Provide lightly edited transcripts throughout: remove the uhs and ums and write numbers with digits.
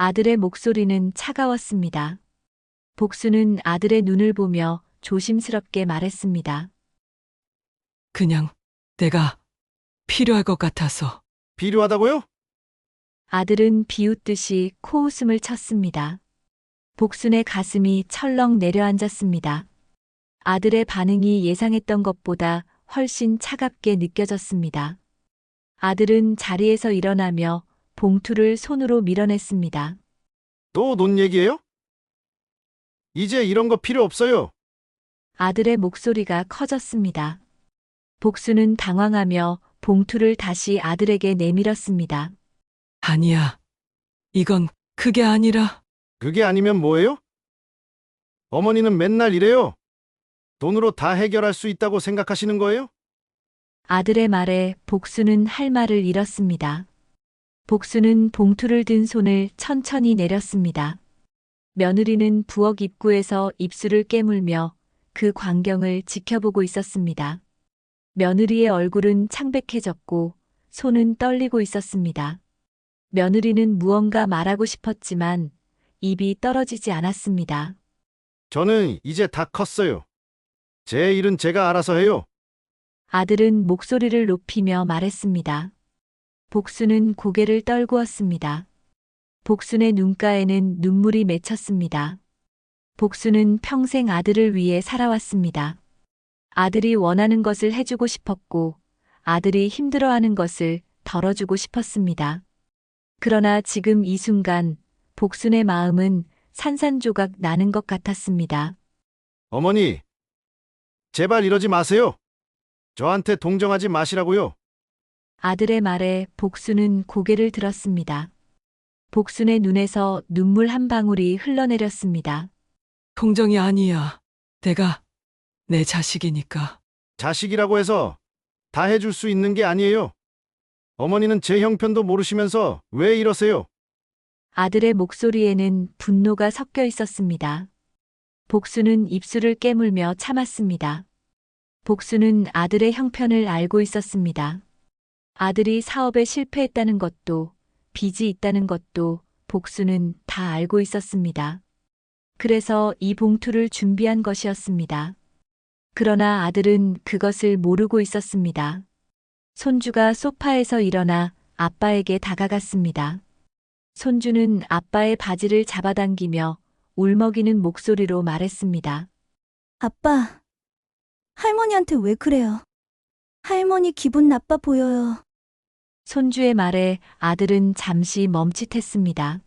아들의 목소리는 차가웠습니다. 복수는 아들의 눈을 보며 조심스럽게 말했습니다. 그냥 내가 필요할 것 같아서. 필요하다고요? 아들은 비웃듯이 코웃음을 쳤습니다. 복순의 가슴이 철렁 내려앉았습니다. 아들의 반응이 예상했던 것보다 훨씬 차갑게 느껴졌습니다. 아들은 자리에서 일어나며 봉투를 손으로 밀어냈습니다. 또 돈 얘기예요? 이제 이런 거 필요 없어요. 아들의 목소리가 커졌습니다. 복수는 당황하며 봉투를 다시 아들에게 내밀었습니다. 아니야. 이건 그게 아니라. 그게 아니면 뭐예요? 어머니는 맨날 이래요. 돈으로 다 해결할 수 있다고 생각하시는 거예요? 아들의 말에 복수는 할 말을 잃었습니다. 복수는 봉투를 든 손을 천천히 내렸습니다. 며느리는 부엌 입구에서 입술을 깨물며 그 광경을 지켜보고 있었습니다. 며느리의 얼굴은 창백해졌고 손은 떨리고 있었습니다. 며느리는 무언가 말하고 싶었지만 입이 떨어지지 않았습니다. 저는 이제 다 컸어요. 제 일은 제가 알아서 해요. 아들은 목소리를 높이며 말했습니다. 복수는 고개를 떨구었습니다. 복순의 눈가에는 눈물이 맺혔습니다. 복수는 평생 아들을 위해 살아왔습니다. 아들이 원하는 것을 해주고 싶었고 아들이 힘들어하는 것을 덜어주고 싶었습니다. 그러나 지금 이 순간 복순의 마음은 산산조각 나는 것 같았습니다. 어머니, 제발 이러지 마세요. 저한테 동정하지 마시라고요. 아들의 말에 복순은 고개를 들었습니다. 복순의 눈에서 눈물 한 방울이 흘러내렸습니다. 동정이 아니야. 내가 내 자식이니까. 자식이라고 해서 다 해줄 수 있는 게 아니에요. 어머니는 제 형편도 모르시면서 왜 이러세요? 아들의 목소리에는 분노가 섞여 있었습니다. 복수는 입술을 깨물며 참았습니다. 복수는 아들의 형편을 알고 있었습니다. 아들이 사업에 실패했다는 것도 빚이 있다는 것도 복수는 다 알고 있었습니다. 그래서 이 봉투를 준비한 것이었습니다. 그러나 아들은 그것을 모르고 있었습니다. 손주가 소파에서 일어나 아빠에게 다가갔습니다. 손주는 아빠의 바지를 잡아당기며 울먹이는 목소리로 말했습니다. 아빠, 할머니한테 왜 그래요? 할머니 기분 나빠 보여요. 손주의 말에 아들은 잠시 멈칫했습니다.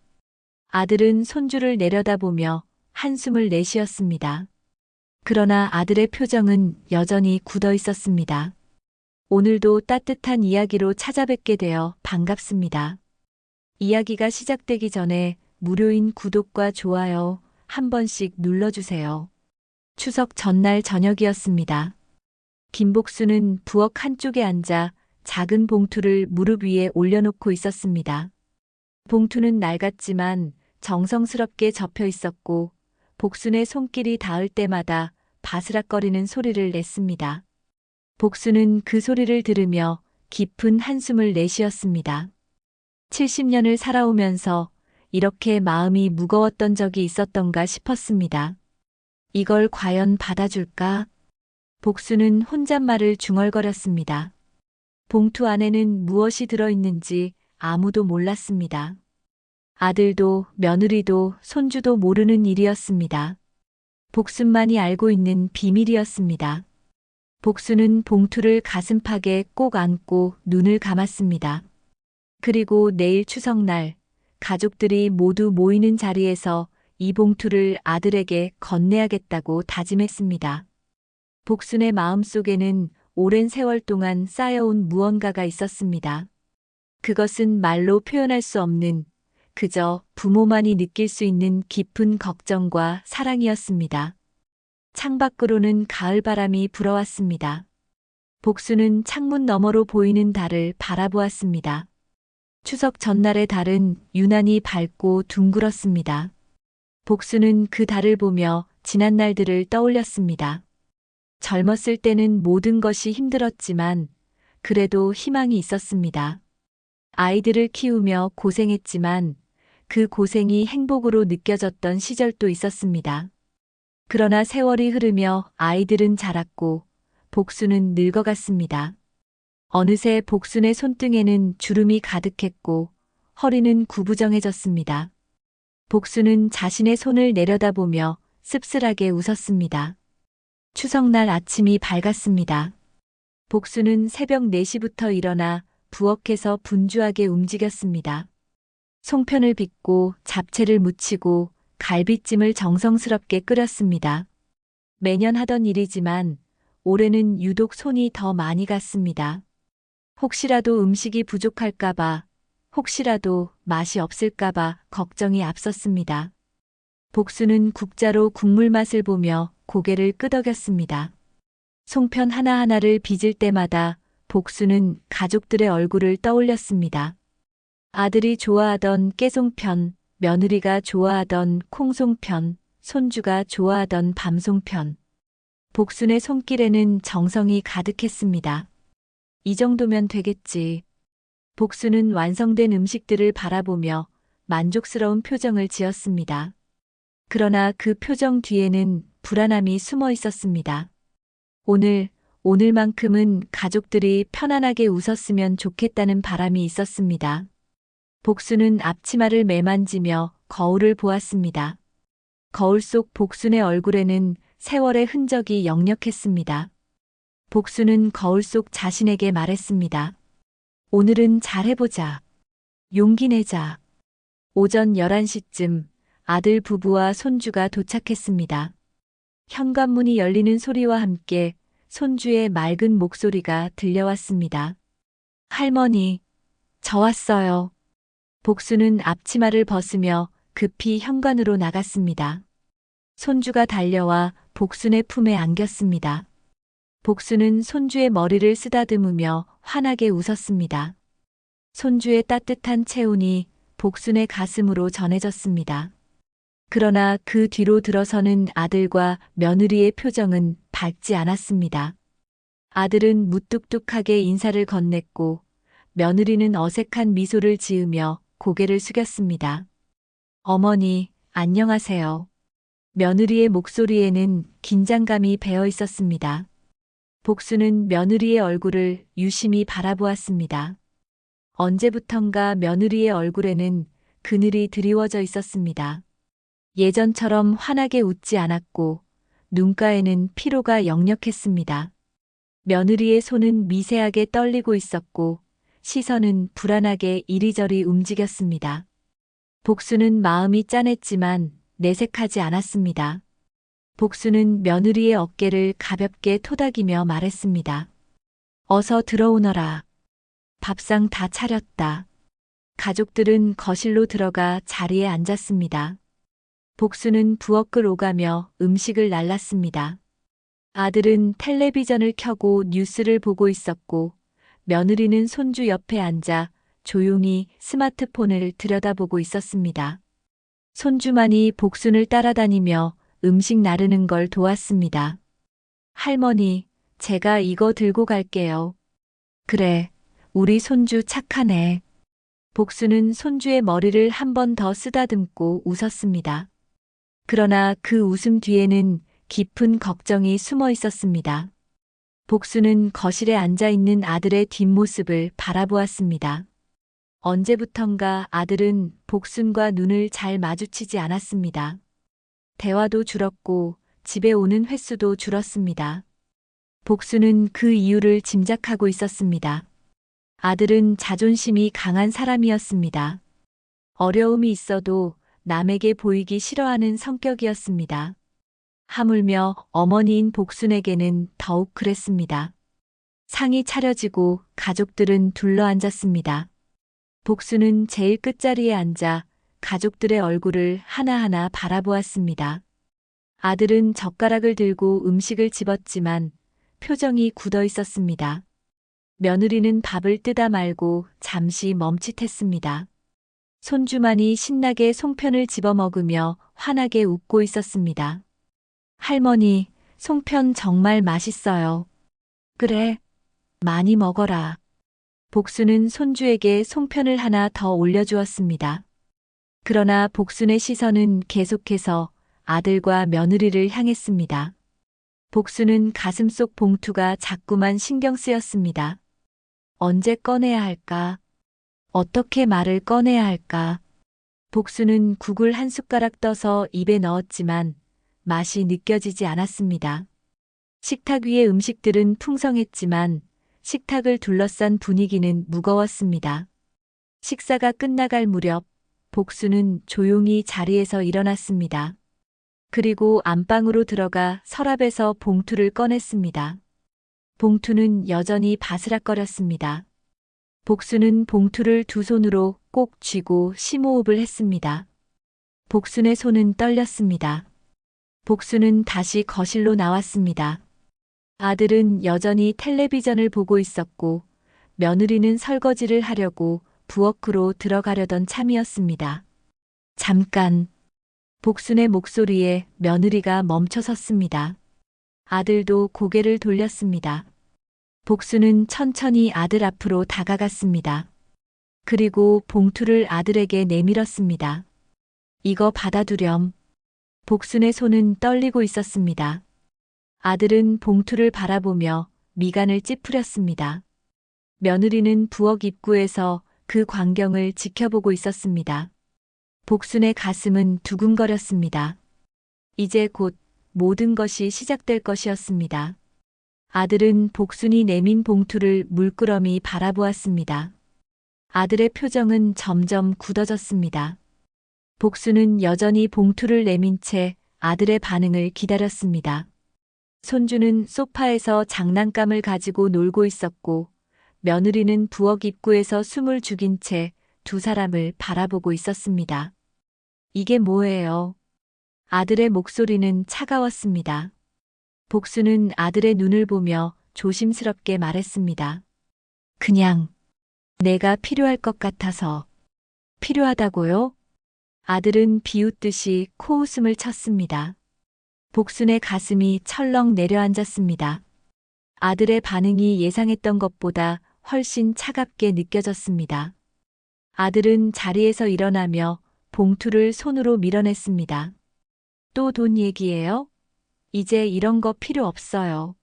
아들은 손주를 내려다보며 한숨을 내쉬었습니다. 그러나 아들의 표정은 여전히 굳어 있었습니다. 오늘도 따뜻한 이야기로 찾아뵙게 되어 반갑습니다. 이야기가 시작되기 전에 무료인 구독과 좋아요 한 번씩 눌러주세요. 추석 전날 저녁이었습니다. 김복수는 부엌 한쪽에 앉아 작은 봉투를 무릎 위에 올려놓고 있었습니다. 봉투는 낡았지만 정성스럽게 접혀 있었고 복순의 손길이 닿을 때마다 바스락거리는 소리를 냈습니다. 복수는 그 소리를 들으며 깊은 한숨을 내쉬었습니다. 70년을 살아오면서 이렇게 마음이 무거웠던 적이 있었던가 싶었습니다. 이걸 과연 받아줄까? 복수는 혼잣말을 중얼거렸습니다. 봉투 안에는 무엇이 들어있는지 아무도 몰랐습니다. 아들도 며느리도 손주도 모르는 일이었습니다. 복순만이 알고 있는 비밀이었습니다. 복수는 봉투를 가슴팍에 꼭 안고 눈을 감았습니다. 그리고 내일 추석날 가족들이 모두 모이는 자리에서 이 봉투를 아들에게 건네야겠다고 다짐했습니다. 복순의 마음속에는 오랜 세월 동안 쌓여온 무언가가 있었습니다. 그것은 말로 표현할 수 없는 그저 부모만이 느낄 수 있는 깊은 걱정과 사랑이었습니다. 창밖으로는 가을바람이 불어왔습니다. 복수는 창문 너머로 보이는 달을 바라보았습니다. 추석 전날의 달은 유난히 밝고 둥글었습니다. 복수는 그 달을 보며 지난 날들을 떠올렸습니다. 젊었을 때는 모든 것이 힘들었지만 그래도 희망이 있었습니다. 아이들을 키우며 고생했지만 그 고생이 행복으로 느껴졌던 시절도 있었습니다. 그러나 세월이 흐르며 아이들은 자랐고 복수는 늙어갔습니다. 어느새 복순의 손등에는 주름이 가득했고 허리는 구부정해졌습니다. 복수는 자신의 손을 내려다보며 씁쓸하게 웃었습니다. 추석날 아침이 밝았습니다. 복수는 새벽 4시부터 일어나 부엌에서 분주하게 움직였습니다. 송편을 빚고 잡채를 무치고 갈비찜을 정성스럽게 끓였습니다. 매년 하던 일이지만 올해는 유독 손이 더 많이 갔습니다. 혹시라도 음식이 부족할까봐, 혹시라도 맛이 없을까봐 걱정이 앞섰습니다. 복수는 국자로 국물 맛을 보며 고개를 끄덕였습니다. 송편 하나하나를 빚을 때마다 복수는 가족들의 얼굴을 떠올렸습니다. 아들이 좋아하던 깨송편, 며느리가 좋아하던 콩송편, 손주가 좋아하던 밤송편. 복순의 손길에는 정성이 가득했습니다. 이 정도면 되겠지. 복수는 완성된 음식들을 바라보며 만족스러운 표정을 지었습니다. 그러나 그 표정 뒤에는 불안함이 숨어 있었습니다. 오늘만큼은 가족들이 편안하게 웃었으면 좋겠다는 바람이 있었습니다. 복수는 앞치마를 매만지며 거울을 보았습니다. 거울 속 복순의 얼굴에는 세월의 흔적이 역력했습니다. 복수는 거울 속 자신에게 말했습니다. 오늘은 잘해보자. 용기 내자. 오전 11시쯤 아들 부부와 손주가 도착했습니다. 현관문이 열리는 소리와 함께 손주의 맑은 목소리가 들려왔습니다. 할머니, 저 왔어요. 복수는 앞치마를 벗으며 급히 현관으로 나갔습니다. 손주가 달려와 복순의 품에 안겼습니다. 복수는 손주의 머리를 쓰다듬으며 환하게 웃었습니다. 손주의 따뜻한 체온이 복순의 가슴으로 전해졌습니다. 그러나 그 뒤로 들어서는 아들과 며느리의 표정은 밝지 않았습니다. 아들은 무뚝뚝하게 인사를 건넸고 며느리는 어색한 미소를 지으며 고개를 숙였습니다. 어머니, 안녕하세요. 며느리의 목소리에는 긴장감이 배어 있었습니다. 복수는 며느리의 얼굴을 유심히 바라보았습니다. 언제부턴가 며느리의 얼굴에는 그늘이 드리워져 있었습니다. 예전처럼 환하게 웃지 않았고 눈가에는 피로가 역력했습니다. 며느리의 손은 미세하게 떨리고 있었고 시선은 불안하게 이리저리 움직였습니다. 복수는 마음이 짠했지만 내색하지 않았습니다. 복수는 며느리의 어깨를 가볍게 토닥이며 말했습니다. 어서 들어오너라. 밥상 다 차렸다. 가족들은 거실로 들어가 자리에 앉았습니다. 복수는 부엌을 오가며 음식을 날랐습니다. 아들은 텔레비전을 켜고 뉴스를 보고 있었고 며느리는 손주 옆에 앉아 조용히 스마트폰을 들여다보고 있었습니다. 손주만이 복순을 따라다니며 음식 나르는 걸 도왔습니다. 할머니, 제가 이거 들고 갈게요. 그래, 우리 손주 착하네. 복수는 손주의 머리를 한 번 더 쓰다듬고 웃었습니다. 그러나 그 웃음 뒤에는 깊은 걱정이 숨어 있었습니다. 복수는 거실에 앉아 있는 아들의 뒷모습을 바라보았습니다. 언제부턴가 아들은 복순과 눈을 잘 마주치지 않았습니다. 대화도 줄었고 집에 오는 횟수도 줄었습니다. 복수는 그 이유를 짐작하고 있었습니다. 아들은 자존심이 강한 사람이었습니다. 어려움이 있어도 남에게 보이기 싫어하는 성격이었습니다. 하물며 어머니인 복순에게는 더욱 그랬습니다. 상이 차려지고 가족들은 둘러앉았습니다. 복순은 제일 끝자리에 앉아 가족들의 얼굴을 하나하나 바라보았습니다. 아들은 젓가락을 들고 음식을 집었지만 표정이 굳어 있었습니다. 며느리는 밥을 뜨다 말고 잠시 멈칫했습니다. 손주만이 신나게 송편을 집어 먹으며 환하게 웃고 있었습니다. 할머니, 송편 정말 맛있어요. 그래, 많이 먹어라. 복수는 손주에게 송편을 하나 더 올려주었습니다. 그러나 복순의 시선은 계속해서 아들과 며느리를 향했습니다. 복순은 가슴 속 봉투가 자꾸만 신경 쓰였습니다. 언제 꺼내야 할까? 어떻게 말을 꺼내야 할까? 복순은 국을 한 숟가락 떠서 입에 넣었지만 맛이 느껴지지 않았습니다. 식탁 위의 음식들은 풍성했지만 식탁을 둘러싼 분위기는 무거웠습니다. 식사가 끝나갈 무렵 복순은 조용히 자리에서 일어났습니다. 그리고 안방으로 들어가 서랍에서 봉투를 꺼냈습니다. 봉투는 여전히 바스락거렸습니다. 복순은 봉투를 두 손으로 꼭 쥐고 심호흡을 했습니다. 복순의 손은 떨렸습니다. 복순은 다시 거실로 나왔습니다. 아들은 여전히 텔레비전을 보고 있었고 며느리는 설거지를 하려고 부엌으로 들어가려던 참이었습니다. 잠깐. 복순의 목소리에 며느리가 멈춰섰습니다. 아들도 고개를 돌렸습니다. 복순은 천천히 아들 앞으로 다가갔습니다. 그리고 봉투를 아들에게 내밀었습니다. 이거 받아두렴. 복순의 손은 떨리고 있었습니다. 아들은 봉투를 바라보며 미간을 찌푸렸습니다. 며느리는 부엌 입구에서 그 광경을 지켜보고 있었습니다. 복순의 가슴은 두근거렸습니다. 이제 곧 모든 것이 시작될 것이었습니다. 아들은 복순이 내민 봉투를 물끄러미 바라보았습니다. 아들의 표정은 점점 굳어졌습니다. 복순은 여전히 봉투를 내민 채 아들의 반응을 기다렸습니다. 손주는 소파에서 장난감을 가지고 놀고 있었고 며느리는 부엌 입구에서 숨을 죽인 채 두 사람을 바라보고 있었습니다. 이게 뭐예요? 아들의 목소리는 차가웠습니다. 복순은 아들의 눈을 보며 조심스럽게 말했습니다. 그냥 내가 필요할 것 같아서. 필요하다고요? 아들은 비웃듯이 코웃음을 쳤습니다. 복순의 가슴이 철렁 내려앉았습니다. 아들의 반응이 예상했던 것보다 훨씬 차갑게 느껴졌습니다. 아들은 자리에서 일어나며 봉투를 손으로 밀어냈습니다. 또 돈 얘기예요? 이제 이런 거 필요 없어요.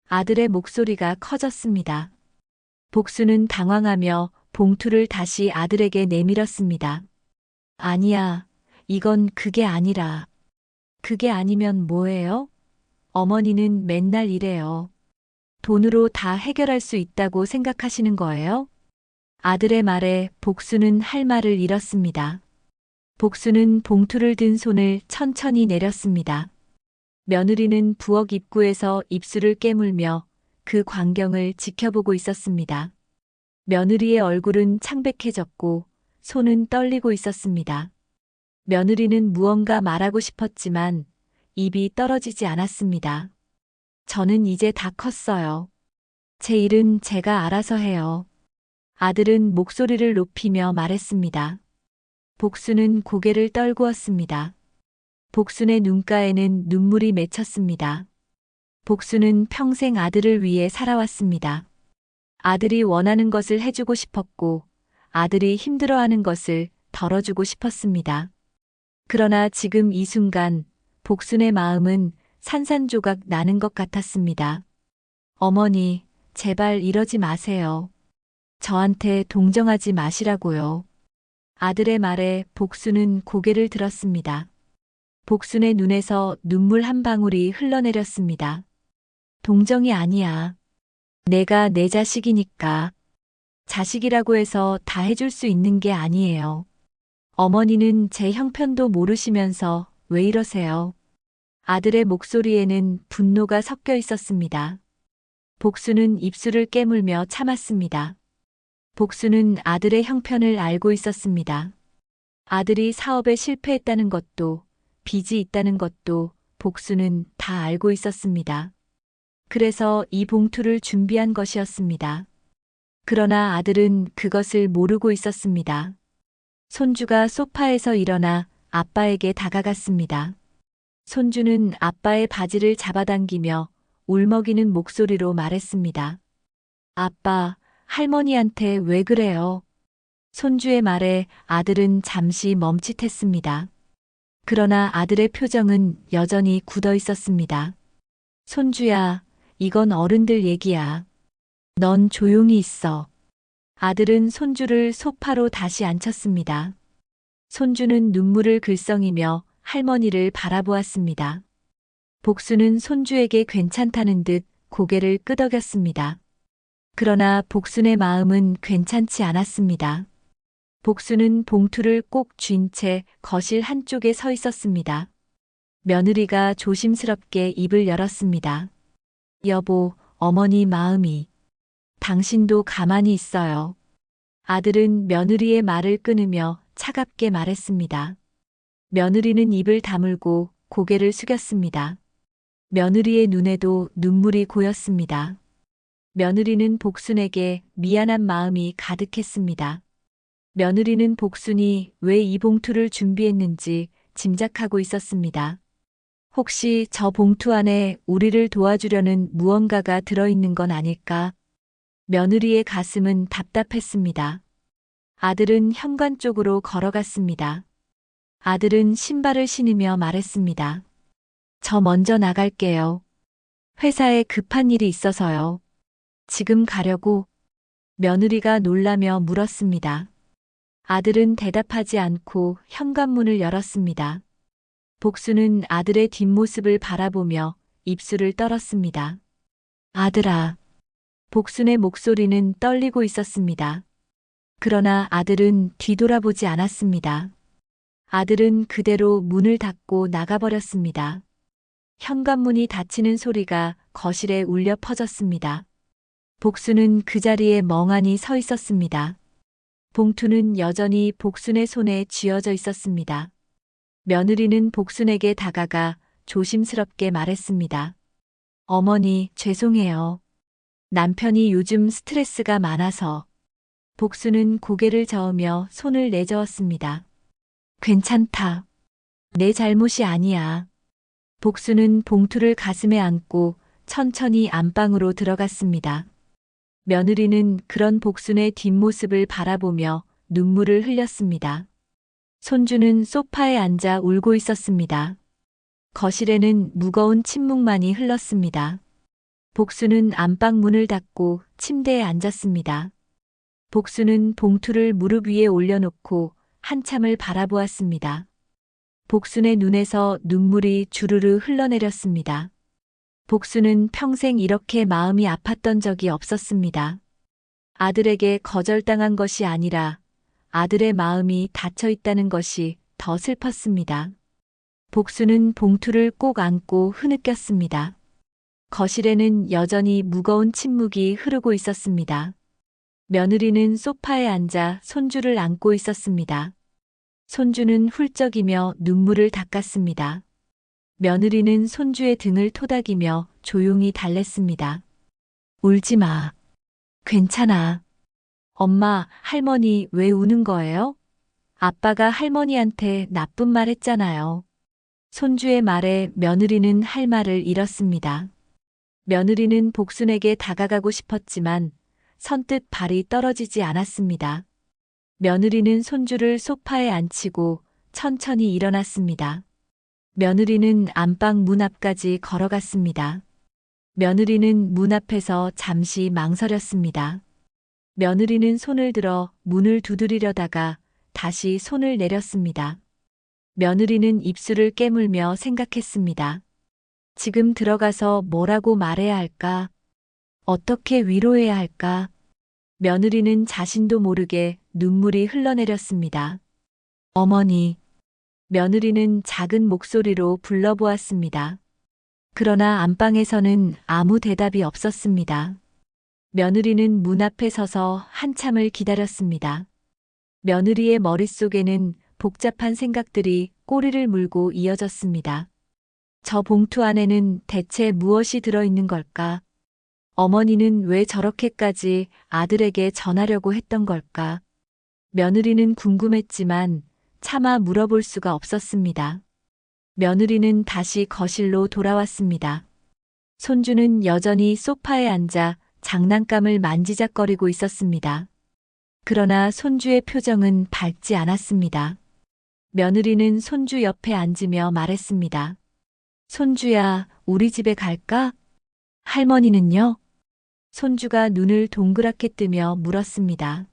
아들의 목소리가 커졌습니다. 복순은 당황하며 봉투를 다시 아들에게 내밀었습니다. 아니야, 이건 그게 아니라. 그게 아니면 뭐예요? 어머니는 맨날 이래요. 돈으로 다 해결할 수 있다고 생각하시는 거예요? 아들의 말에 복순은 할 말을 잃었습니다. 복순은 봉투를 든 손을 천천히 내렸습니다. 며느리는 부엌 입구에서 입술을 깨물며 그 광경을 지켜보고 있었습니다. 며느리의 얼굴은 창백해졌고 손은 떨리고 있었습니다. 며느리는 무언가 말하고 싶었지만 입이 떨어지지 않았습니다. 저는 이제 다 컸어요. 제 일은 제가 알아서 해요. 아들은 목소리를 높이며 말했습니다. 복순은 고개를 떨구었습니다. 복순의 눈가에는 눈물이 맺혔습니다. 복순은 평생 아들을 위해 살아왔습니다. 아들이 원하는 것을 해주고 싶었고 아들이 힘들어하는 것을 덜어주고 싶었습니다. 그러나 지금 이 순간 복순의 마음은 산산조각 나는 것 같았습니다. 어머니, 제발 이러지 마세요. 저한테 동정하지 마시라고요. 아들의 말에 복순은 고개를 들었습니다. 복순의 눈에서 눈물 한 방울이 흘러내렸습니다. 동정이 아니야. 내가 내 자식이니까. 자식이라고 해서 다 해줄 수 있는 게 아니에요. 어머니는 제 형편도 모르시면서 왜 이러세요? 아들의 목소리에는 분노가 섞여 있었습니다. 복순은 입술을 깨물며 참았습니다. 복순은 아들의 형편을 알고 있었습니다. 아들이 사업에 실패했다는 것도 빚이 있다는 것도 복순은 다 알고 있었습니다. 그래서 이 봉투를 준비한 것이었습니다. 그러나 아들은 그것을 모르고 있었습니다. 손주가 소파에서 일어나 아빠에게 다가갔습니다. 손주는 아빠의 바지를 잡아당기며 울먹이는 목소리로 말했습니다. 아빠, 할머니한테 왜 그래요? 손주의 말에 아들은 잠시 멈칫했습니다. 그러나 아들의 표정은 여전히 굳어 있었습니다. 손주야, 이건 어른들 얘기야. 넌 조용히 있어. 아들은 손주를 소파로 다시 앉혔습니다. 손주는 눈물을 글썽이며 할머니를 바라보았습니다. 복수는 손주에게 괜찮다는 듯 고개를 끄덕였습니다. 그러나 복순의 마음은 괜찮지 않았습니다. 복수는 봉투를 꼭 쥔 채 거실 한쪽에 서 있었습니다. 며느리가 조심스럽게 입을 열었습니다. 여보, 어머니 마음이. 당신도 가만히 있어요. 아들은 며느리의 말을 끊으며 차갑게 말했습니다. 며느리는 입을 다물고 고개를 숙였습니다. 며느리의 눈에도 눈물이 고였습니다. 며느리는 복순에게 미안한 마음이 가득했습니다. 며느리는 복순이 왜 이 봉투를 준비했는지 짐작하고 있었습니다. 혹시 저 봉투 안에 우리를 도와주려는 무언가가 들어있는 건 아닐까? 며느리의 가슴은 답답했습니다. 아들은 현관 쪽으로 걸어갔습니다. 아들은 신발을 신으며 말했습니다. 저 먼저 나갈게요. 회사에 급한 일이 있어서요. 지금 가려고? 며느리가 놀라며 물었습니다. 아들은 대답하지 않고 현관문을 열었습니다. 복수는 아들의 뒷모습을 바라보며 입술을 떨었습니다. 아들아. 복순의 목소리는 떨리고 있었습니다. 그러나 아들은 뒤돌아보지 않았습니다. 아들은 그대로 문을 닫고 나가버렸습니다. 현관문이 닫히는 소리가 거실에 울려 퍼졌습니다. 복순은 그 자리에 멍하니 서 있었습니다. 봉투는 여전히 복순의 손에 쥐어져 있었습니다. 며느리는 복순에게 다가가 조심스럽게 말했습니다. 어머니, 죄송해요. 남편이 요즘 스트레스가 많아서. 복순은 고개를 저으며 손을 내저었습니다. 괜찮다. 내 잘못이 아니야. 복순은 봉투를 가슴에 안고 천천히 안방으로 들어갔습니다. 며느리는 그런 복순의 뒷모습을 바라보며 눈물을 흘렸습니다. 손주는 소파에 앉아 울고 있었습니다. 거실에는 무거운 침묵만이 흘렀습니다. 복순은 안방 문을 닫고 침대에 앉았습니다. 복순은 봉투를 무릎 위에 올려놓고 한참을 바라보았습니다. 복순의 눈에서 눈물이 주르르 흘러내렸습니다. 복순은 평생 이렇게 마음이 아팠던 적이 없었습니다. 아들에게 거절당한 것이 아니라 아들의 마음이 닫혀 있다는 것이 더 슬펐습니다. 복순은 봉투를 꼭 안고 흐느꼈습니다. 거실에는 여전히 무거운 침묵이 흐르고 있었습니다. 며느리는 소파에 앉아 손주를 안고 있었습니다. 손주는 훌쩍이며 눈물을 닦았습니다. 며느리는 손주의 등을 토닥이며 조용히 달랬습니다. 울지 마. 괜찮아. 엄마, 할머니 왜 우는 거예요? 아빠가 할머니한테 나쁜 말 했잖아요. 손주의 말에 며느리는 할 말을 잃었습니다. 며느리는 복순에게 다가가고 싶었지만 선뜻 발이 떨어지지 않았습니다. 며느리는 손주를 소파에 앉히고 천천히 일어났습니다. 며느리는 안방 문 앞까지 걸어갔습니다. 며느리는 문 앞에서 잠시 망설였습니다. 며느리는 손을 들어 문을 두드리려다가 다시 손을 내렸습니다. 며느리는 입술을 깨물며 생각했습니다. 지금 들어가서 뭐라고 말해야 할까? 어떻게 위로해야 할까? 며느리는 자신도 모르게 눈물이 흘러내렸습니다. 어머니. 며느리는 작은 목소리로 불러보았습니다. 그러나 안방에서는 아무 대답이 없었습니다. 며느리는 문 앞에 서서 한참을 기다렸습니다. 며느리의 머릿속에는 복잡한 생각들이 꼬리를 물고 이어졌습니다. 저 봉투 안에는 대체 무엇이 들어있는 걸까? 어머니는 왜 저렇게까지 아들에게 전하려고 했던 걸까? 며느리는 궁금했지만 차마 물어볼 수가 없었습니다. 며느리는 다시 거실로 돌아왔습니다. 손주는 여전히 소파에 앉아 장난감을 만지작거리고 있었습니다. 그러나 손주의 표정은 밝지 않았습니다. 며느리는 손주 옆에 앉으며 말했습니다. 손주야, 우리 집에 갈까? 할머니는요? 손주가 눈을 동그랗게 뜨며 물었습니다.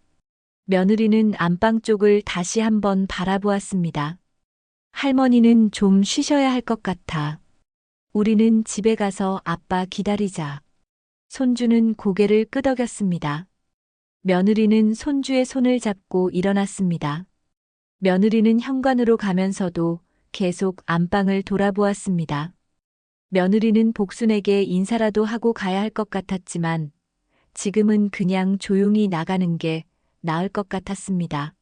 며느리는 안방 쪽을 다시 한번 바라보았습니다. 할머니는 좀 쉬셔야 할 것 같아. 우리는 집에 가서 아빠 기다리자. 손주는 고개를 끄덕였습니다. 며느리는 손주의 손을 잡고 일어났습니다. 며느리는 현관으로 가면서도 계속 안방을 돌아보았습니다. 며느리는 복순에게 인사라도 하고 가야 할 것 같았지만 지금은 그냥 조용히 나가는 게 나을 것 같았습니다.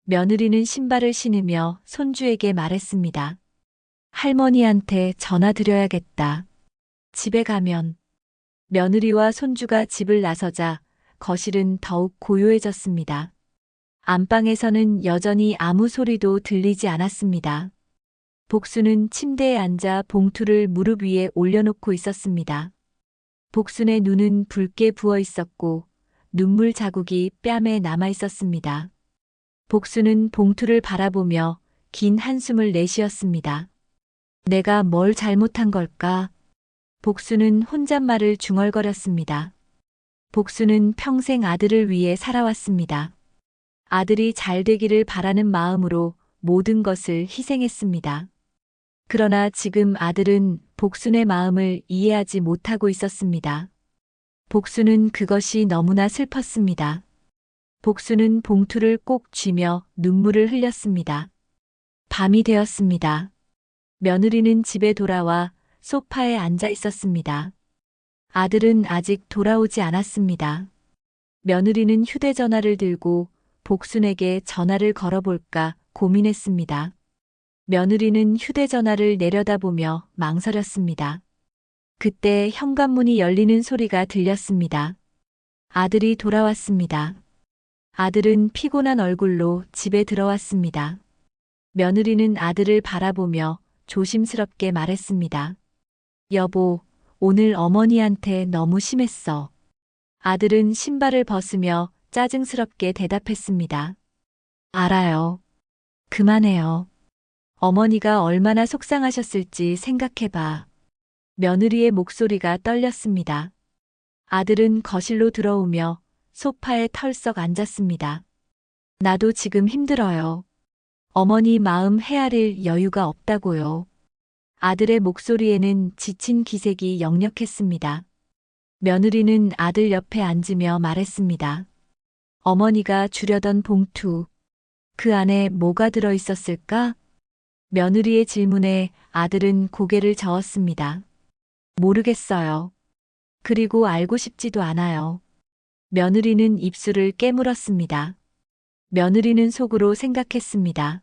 며느리는 신발을 신으며 손주에게 말했습니다. 할머니한테 전화 드려야겠다. 집에 가면. 며느리와 손주가 집을 나서자 거실은 더욱 고요해졌습니다. 안방에서는 여전히 아무 소리도 들리지 않았습니다. 복순은 침대에 앉아 봉투를 무릎 위에 올려놓고 있었습니다. 복순의 눈은 붉게 부어 있었고 눈물 자국이 뺨에 남아 있었습니다. 복순은 봉투를 바라보며 긴 한숨을 내쉬었습니다. 내가 뭘 잘못한 걸까? 복순은 혼잣말을 중얼거렸습니다. 복순은 평생 아들을 위해 살아왔습니다. 아들이 잘 되기를 바라는 마음으로 모든 것을 희생했습니다. 그러나 지금 아들은 복순의 마음을 이해하지 못하고 있었습니다. 복순은 그것이 너무나 슬펐습니다. 복순은 봉투를 꼭 쥐며 눈물을 흘렸습니다. 밤이 되었습니다. 며느리는 집에 돌아와 소파에 앉아 있었습니다. 아들은 아직 돌아오지 않았습니다. 며느리는 휴대전화를 들고 복순에게 전화를 걸어볼까 고민했습니다. 며느리는 휴대전화를 내려다보며 망설였습니다. 그때 현관문이 열리는 소리가 들렸습니다. 아들이 돌아왔습니다. 아들은 피곤한 얼굴로 집에 들어왔습니다. 며느리는 아들을 바라보며 조심스럽게 말했습니다. 여보, 오늘 어머니한테 너무 심했어. 아들은 신발을 벗으며 짜증스럽게 대답했습니다. 알아요. 그만해요. 어머니가 얼마나 속상하셨을지 생각해봐. 며느리의 목소리가 떨렸습니다. 아들은 거실로 들어오며 소파에 털썩 앉았습니다. 나도 지금 힘들어요. 어머니 마음 헤아릴 여유가 없다고요. 아들의 목소리에는 지친 기색이 역력했습니다. 며느리는 아들 옆에 앉으며 말했습니다. 어머니가 주려던 봉투, 그 안에 뭐가 들어 있었을까? 며느리의 질문에 아들은 고개를 저었습니다. 모르겠어요. 그리고 알고 싶지도 않아요. 며느리는 입술을 깨물었습니다. 며느리는 속으로 생각했습니다.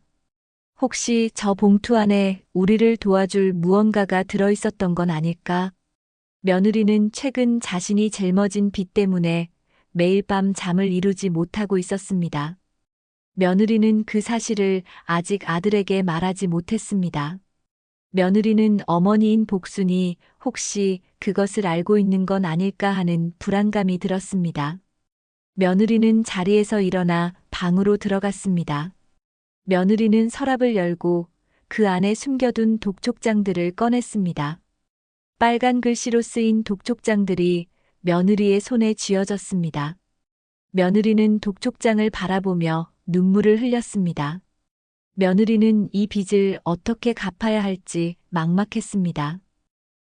혹시 저 봉투 안에 우리를 도와줄 무언가가 들어 있었던 건 아닐까? 며느리는 최근 자신이 짊어진 빚 때문에 매일 밤 잠을 이루지 못하고 있었습니다. 며느리는 그 사실을 아직 아들에게 말하지 못했습니다. 며느리는 어머니인 복순이 혹시 그것을 알고 있는 건 아닐까 하는 불안감이 들었습니다. 며느리는 자리에서 일어나 방으로 들어갔습니다. 며느리는 서랍을 열고 그 안에 숨겨둔 독촉장들을 꺼냈습니다. 빨간 글씨로 쓰인 독촉장들이 며느리의 손에 쥐어졌습니다. 며느리는 독촉장을 바라보며 눈물을 흘렸습니다. 며느리는 이 빚을 어떻게 갚아야 할지 막막했습니다.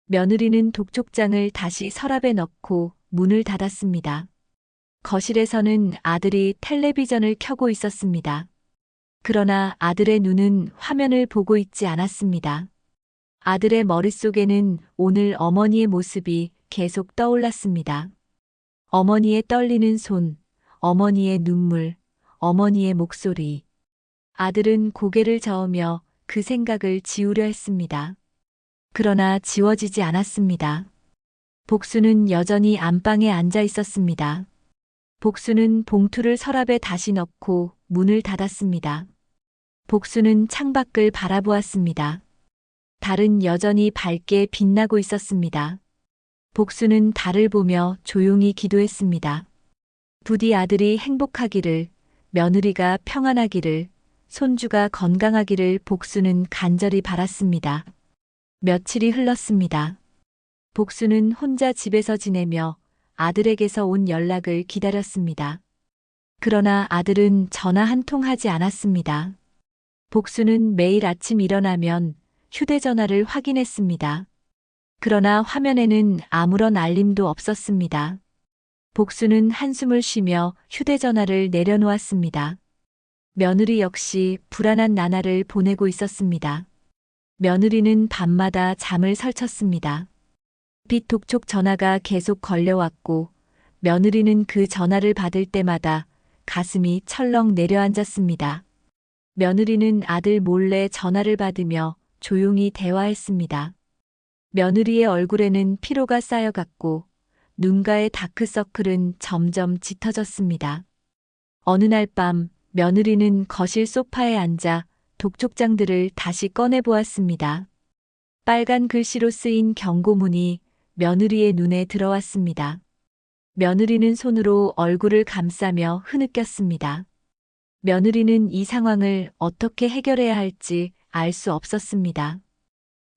며느리는 독촉장을 다시 서랍에 넣고 문을 닫았습니다. 거실에서는 아들이 텔레비전을 켜고 있었습니다. 그러나 아들의 눈은 화면을 보고 있지 않았습니다. 아들의 머릿속에는 오늘 어머니의 모습이 계속 떠올랐습니다. 어머니의 떨리는 손, 어머니의 눈물, 어머니의 목소리. 아들은 고개를 저으며 그 생각을 지우려 했습니다. 그러나 지워지지 않았습니다. 복수는 여전히 안방에 앉아 있었습니다. 복수는 봉투를 서랍에 다시 넣고 문을 닫았습니다. 복수는 창밖을 바라보았습니다. 달은 여전히 밝게 빛나고 있었습니다. 복수는 달을 보며 조용히 기도했습니다. 부디 아들이 행복하기를, 며느리가 평안하기를, 손주가 건강하기를 복수는 간절히 바랐습니다. 며칠이 흘렀습니다. 복수는 혼자 집에서 지내며 아들에게서 온 연락을 기다렸습니다. 그러나 아들은 전화 한 통 하지 않았습니다. 복수는 매일 아침 일어나면 휴대전화를 확인했습니다. 그러나 화면에는 아무런 알림도 없었습니다. 복수는 한숨을 쉬며 휴대전화를 내려놓았습니다. 며느리 역시 불안한 나날을 보내고 있었습니다. 며느리는 밤마다 잠을 설쳤습니다. 빚독촉 전화가 계속 걸려왔고 며느리는 그 전화를 받을 때마다 가슴이 철렁 내려앉았습니다. 며느리는 아들 몰래 전화를 받으며 조용히 대화했습니다. 며느리의 얼굴에는 피로가 쌓여갔고 눈가의 다크서클은 점점 짙어졌습니다. 어느 날 밤 며느리는 거실 소파에 앉아 독촉장들을 다시 꺼내보았습니다. 빨간 글씨로 쓰인 경고문이 며느리의 눈에 들어왔습니다. 며느리는 손으로 얼굴을 감싸며 흐느꼈습니다. 며느리는 이 상황을 어떻게 해결해야 할지 알 수 없었습니다.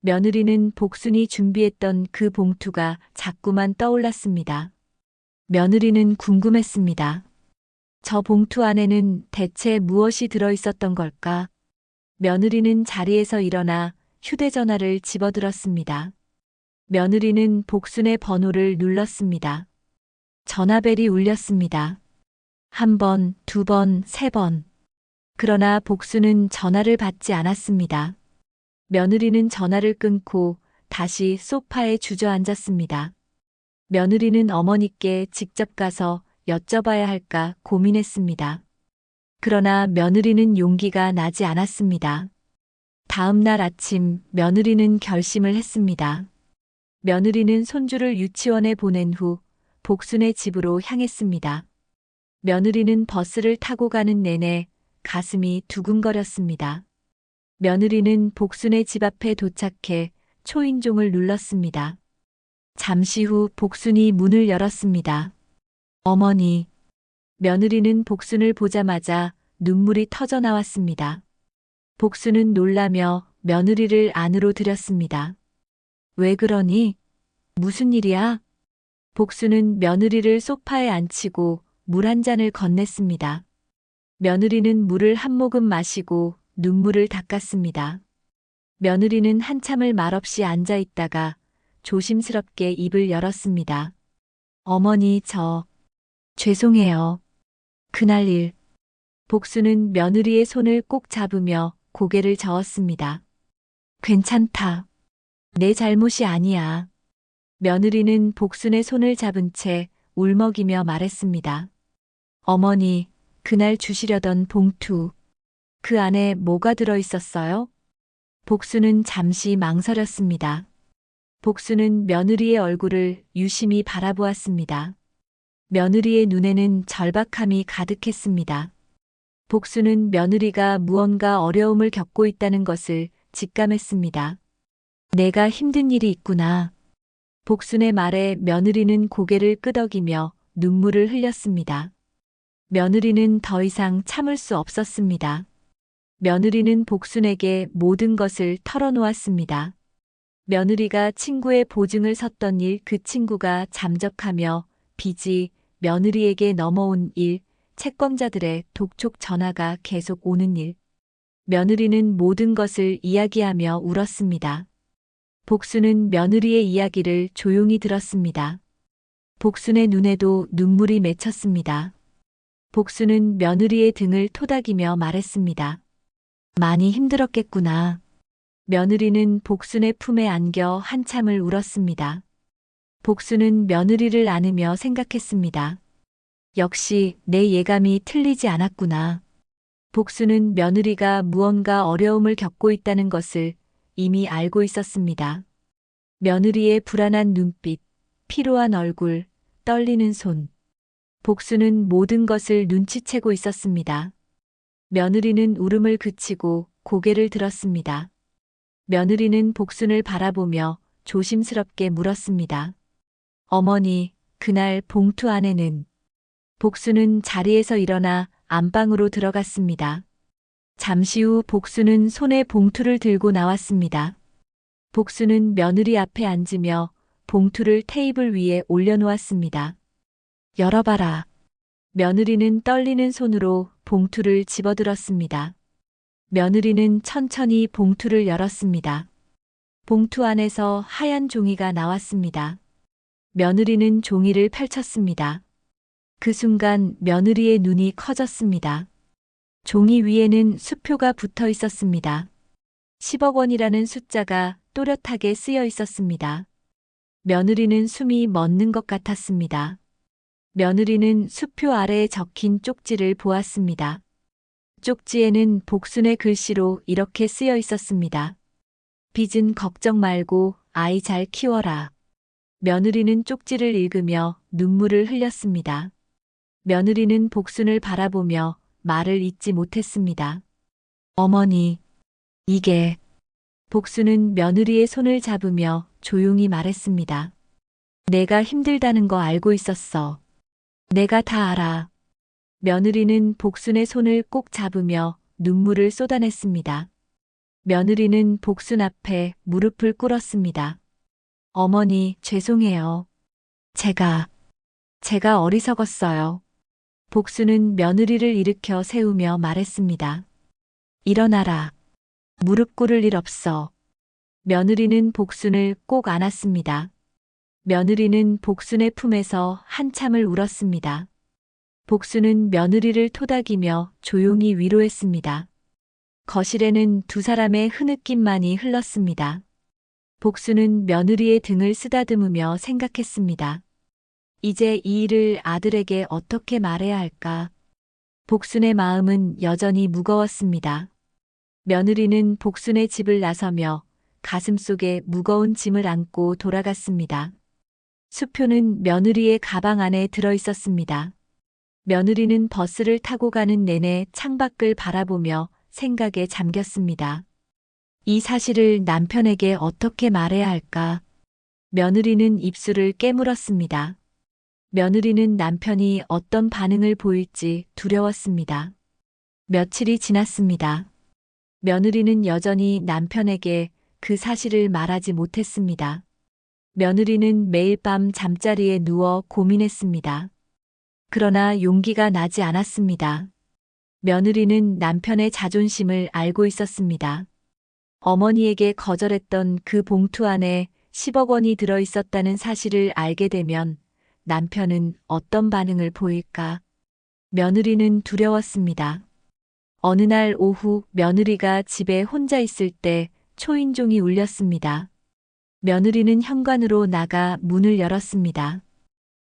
며느리는 복순이 준비했던 그 봉투가 자꾸만 떠올랐습니다. 며느리는 궁금했습니다. 저 봉투 안에는 대체 무엇이 들어있었던 걸까? 며느리는 자리에서 일어나 휴대전화를 집어들었습니다. 며느리는 복순의 번호를 눌렀습니다. 전화벨이 울렸습니다. 한 번, 두 번, 세 번. 그러나 복순은 전화를 받지 않았습니다. 며느리는 전화를 끊고 다시 소파에 주저앉았습니다. 며느리는 어머니께 직접 가서 여쭤봐야 할까 고민했습니다. 그러나 며느리는 용기가 나지 않았습니다. 다음 날 아침 며느리는 결심을 했습니다. 며느리는 손주를 유치원에 보낸 후 복순의 집으로 향했습니다. 며느리는 버스를 타고 가는 내내 가슴이 두근거렸습니다. 며느리는 복순의 집 앞에 도착해 초인종을 눌렀습니다. 잠시 후 복순이 문을 열었습니다. 어머니. 며느리는 복순을 보자마자 눈물이 터져 나왔습니다. 복순은 놀라며 며느리를 안으로 들였습니다. 왜 그러니? 무슨 일이야? 복순은 며느리를 소파에 앉히고 물 한 잔을 건넸습니다. 며느리는 물을 한 모금 마시고 눈물을 닦았습니다. 며느리는 한참을 말없이 앉아 있다가 조심스럽게 입을 열었습니다. 어머니, 죄송해요. 그날 일. 복수는 며느리의 손을 꼭 잡으며 고개를 저었습니다. 괜찮다. 내 잘못이 아니야. 며느리는 복순의 손을 잡은 채 울먹이며 말했습니다. 어머니, 그날 주시려던 봉투. 그 안에 뭐가 들어 있었어요? 복순은 잠시 망설였습니다. 복순은 며느리의 얼굴을 유심히 바라보았습니다. 며느리의 눈에는 절박함이 가득했습니다. 복순은 며느리가 무언가 어려움을 겪고 있다는 것을 직감했습니다. 내가 힘든 일이 있구나. 복순의 말에 며느리는 고개를 끄덕이며 눈물을 흘렸습니다. 며느리는 더 이상 참을 수 없었습니다. 며느리는 복순에게 모든 것을 털어놓았습니다. 며느리가 친구의 보증을 섰던 일, 그 친구가 잠적하며 빚이 며느리에게 넘어온 일, 채권자들의 독촉 전화가 계속 오는 일. 며느리는 모든 것을 이야기하며 울었습니다. 복순은 며느리의 이야기를 조용히 들었습니다. 복순의 눈에도 눈물이 맺혔습니다. 복순은 며느리의 등을 토닥이며 말했습니다. 많이 힘들었겠구나. 며느리는 복순의 품에 안겨 한참을 울었습니다. 복순은 며느리를 안으며 생각했습니다. 역시 내 예감이 틀리지 않았구나. 복순은 며느리가 무언가 어려움을 겪고 있다는 것을 이미 알고 있었습니다. 며느리의 불안한 눈빛, 피로한 얼굴, 떨리는 손. 복순은 모든 것을 눈치채고 있었습니다. 며느리는 울음을 그치고 고개를 들었습니다. 며느리는 복순을 바라보며 조심스럽게 물었습니다. 어머니, 그날 봉투 안에는 복수는 자리에서 일어나 안방으로 들어갔습니다. 잠시 후 복수는 손에 봉투를 들고 나왔습니다. 복수는 며느리 앞에 앉으며 봉투를 테이블 위에 올려놓았습니다. 열어봐라. 며느리는 떨리는 손으로 봉투를 집어들었습니다. 며느리는 천천히 봉투를 열었습니다. 봉투 안에서 하얀 종이가 나왔습니다. 며느리는 종이를 펼쳤습니다. 그 순간 며느리의 눈이 커졌습니다. 종이 위에는 수표가 붙어 있었습니다. 10억 원이라는 숫자가 또렷하게 쓰여 있었습니다. 며느리는 숨이 멎는 것 같았습니다. 며느리는 수표 아래에 적힌 쪽지를 보았습니다. 쪽지에는 복순의 글씨로 이렇게 쓰여 있었습니다. 빚은 걱정 말고 아이 잘 키워라. 며느리는 쪽지를 읽으며 눈물을 흘렸습니다. 며느리는 복순을 바라보며 말을 잇지 못했습니다. 어머니, 이게... 복순은 며느리의 손을 잡으며 조용히 말했습니다. 내가 힘들다는 거 알고 있었어. 내가 다 알아. 며느리는 복순의 손을 꼭 잡으며 눈물을 쏟아냈습니다. 며느리는 복순 앞에 무릎을 꿇었습니다. 어머니, 죄송해요. 제가 어리석었어요. 복순은 며느리를 일으켜 세우며 말했습니다. 일어나라. 무릎 꿇을 일 없어. 며느리는 복순을 꼭 안았습니다. 며느리는 복순의 품에서 한참을 울었습니다. 복순은 며느리를 토닥이며 조용히 위로했습니다. 거실에는 두 사람의 흐느낌만이 흘렀습니다. 복순은 며느리의 등을 쓰다듬으며 생각했습니다. 이제 이 일을 아들에게 어떻게 말해야 할까? 복순의 마음은 여전히 무거웠습니다. 며느리는 복순의 집을 나서며 가슴속에 무거운 짐을 안고 돌아갔습니다. 수표는 며느리의 가방 안에 들어 있었습니다. 며느리는 버스를 타고 가는 내내 창밖을 바라보며 생각에 잠겼습니다. 이 사실을 남편에게 어떻게 말해야 할까? 며느리는 입술을 깨물었습니다. 며느리는 남편이 어떤 반응을 보일지 두려웠습니다. 며칠이 지났습니다. 며느리는 여전히 남편에게 그 사실을 말하지 못했습니다. 며느리는 매일 밤 잠자리에 누워 고민했습니다. 그러나 용기가 나지 않았습니다. 며느리는 남편의 자존심을 알고 있었습니다. 어머니에게 거절했던 그 봉투 안에 10억 원이 들어 있었다는 사실을 알게 되면 남편은 어떤 반응을 보일까? 며느리는 두려웠습니다. 어느 날 오후 며느리가 집에 혼자 있을 때 초인종이 울렸습니다. 며느리는 현관으로 나가 문을 열었습니다.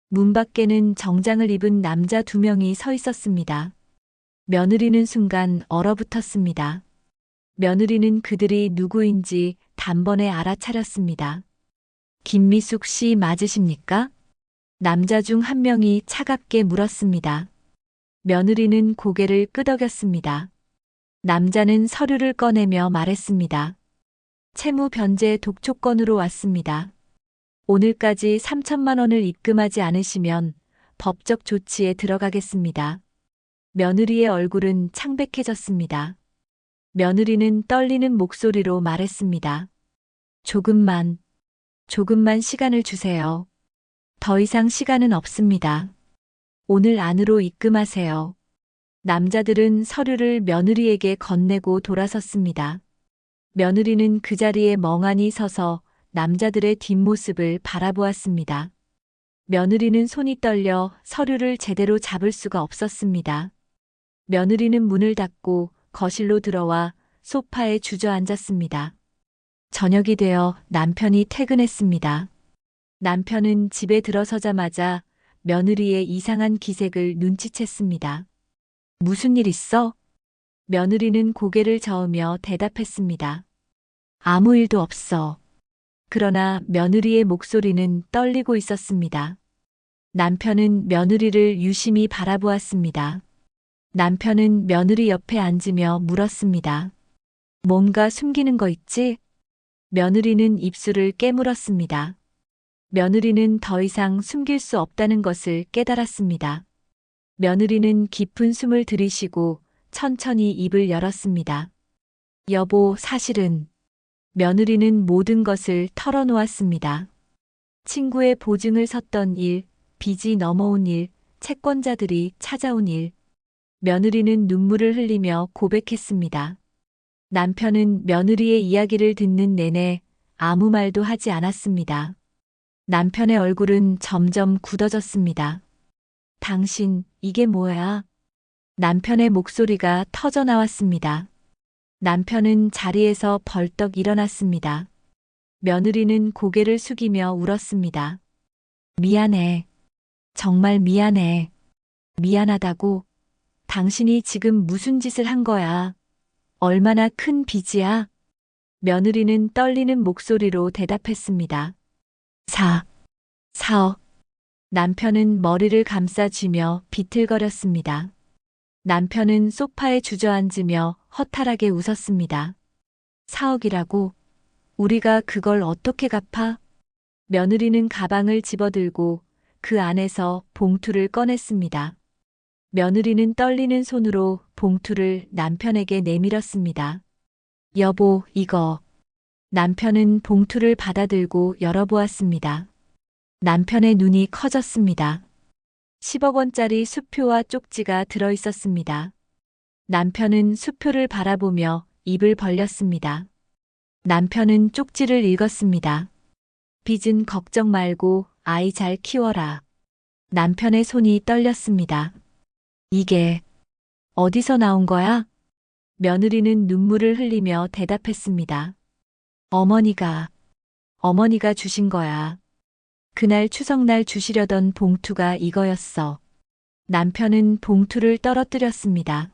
문 밖에는 정장을 입은 남자 2명이 서 있었습니다. 며느리는 순간 얼어붙었습니다. 며느리는 그들이 누구인지 단번에 알아차렸습니다. 김미숙 씨 맞으십니까? 남자 중 한 명이 차갑게 물었습니다. 며느리는 고개를 끄덕였습니다. 남자는 서류를 꺼내며 말했습니다. 채무 변제 독촉건으로 왔습니다. 오늘까지 3천만 원을 입금하지 않으시면 법적 조치에 들어가겠습니다. 며느리의 얼굴은 창백해졌습니다. 며느리는 떨리는 목소리로 말했습니다. 조금만 시간을 주세요. 더 이상 시간은 없습니다. 오늘 안으로 입금하세요. 남자들은 서류를 며느리에게 건네고 돌아섰습니다. 며느리는 그 자리에 멍하니 서서 남자들의 뒷모습을 바라보았습니다. 며느리는 손이 떨려 서류를 제대로 잡을 수가 없었습니다. 며느리는 문을 닫고 거실로 들어와 소파에 주저앉았습니다. 저녁이 되어 남편이 퇴근했습니다. 남편은 집에 들어서자마자 며느리의 이상한 기색을 눈치챘습니다. 무슨 일 있어? 며느리는 고개를 저으며 대답했습니다. 아무 일도 없어. 그러나 며느리의 목소리는 떨리고 있었습니다. 남편은 며느리를 유심히 바라보았습니다. 남편은 며느리 옆에 앉으며 물었습니다. 뭔가 숨기는 거 있지? 며느리는 입술을 깨물었습니다. 며느리는 더 이상 숨길 수 없다는 것을 깨달았습니다. 며느리는 깊은 숨을 들이쉬고 천천히 입을 열었습니다. 여보, 사실은 며느리는 모든 것을 털어놓았습니다. 친구의 보증을 섰던 일, 빚이 넘어온 일, 채권자들이 찾아온 일. 며느리는 눈물을 흘리며 고백했습니다. 남편은 며느리의 이야기를 듣는 내내 아무 말도 하지 않았습니다. 남편의 얼굴은 점점 굳어졌습니다. 당신, 이게 뭐야? 남편의 목소리가 터져 나왔습니다. 남편은 자리에서 벌떡 일어났습니다. 며느리는 고개를 숙이며 울었습니다. 미안해. 정말 미안해. 미안하다고? 당신이 지금 무슨 짓을 한 거야? 얼마나 큰 빚이야? 며느리는 떨리는 목소리로 대답했습니다. 4억. 남편은 머리를 감싸쥐며 비틀거렸습니다. 남편은 소파에 주저앉으며 허탈하게 웃었습니다. 4억이라고? 우리가 그걸 어떻게 갚아? 며느리는 가방을 집어들고 그 안에서 봉투를 꺼냈습니다. 며느리는 떨리는 손으로 봉투를 남편에게 내밀었습니다. 여보, 이거. 남편은 봉투를 받아들고 열어보았습니다. 남편의 눈이 커졌습니다. 10억 원짜리 수표와 쪽지가 들어 있었습니다. 남편은 수표를 바라보며 입을 벌렸습니다. 남편은 쪽지를 읽었습니다. 빚은 걱정 말고 아이 잘 키워라. 남편의 손이 떨렸습니다. 이게 어디서 나온 거야? 며느리는 눈물을 흘리며 대답했습니다. 어머니가 주신 거야. 그날 추석날 주시려던 봉투가 이거였어. 남편은 봉투를 떨어뜨렸습니다.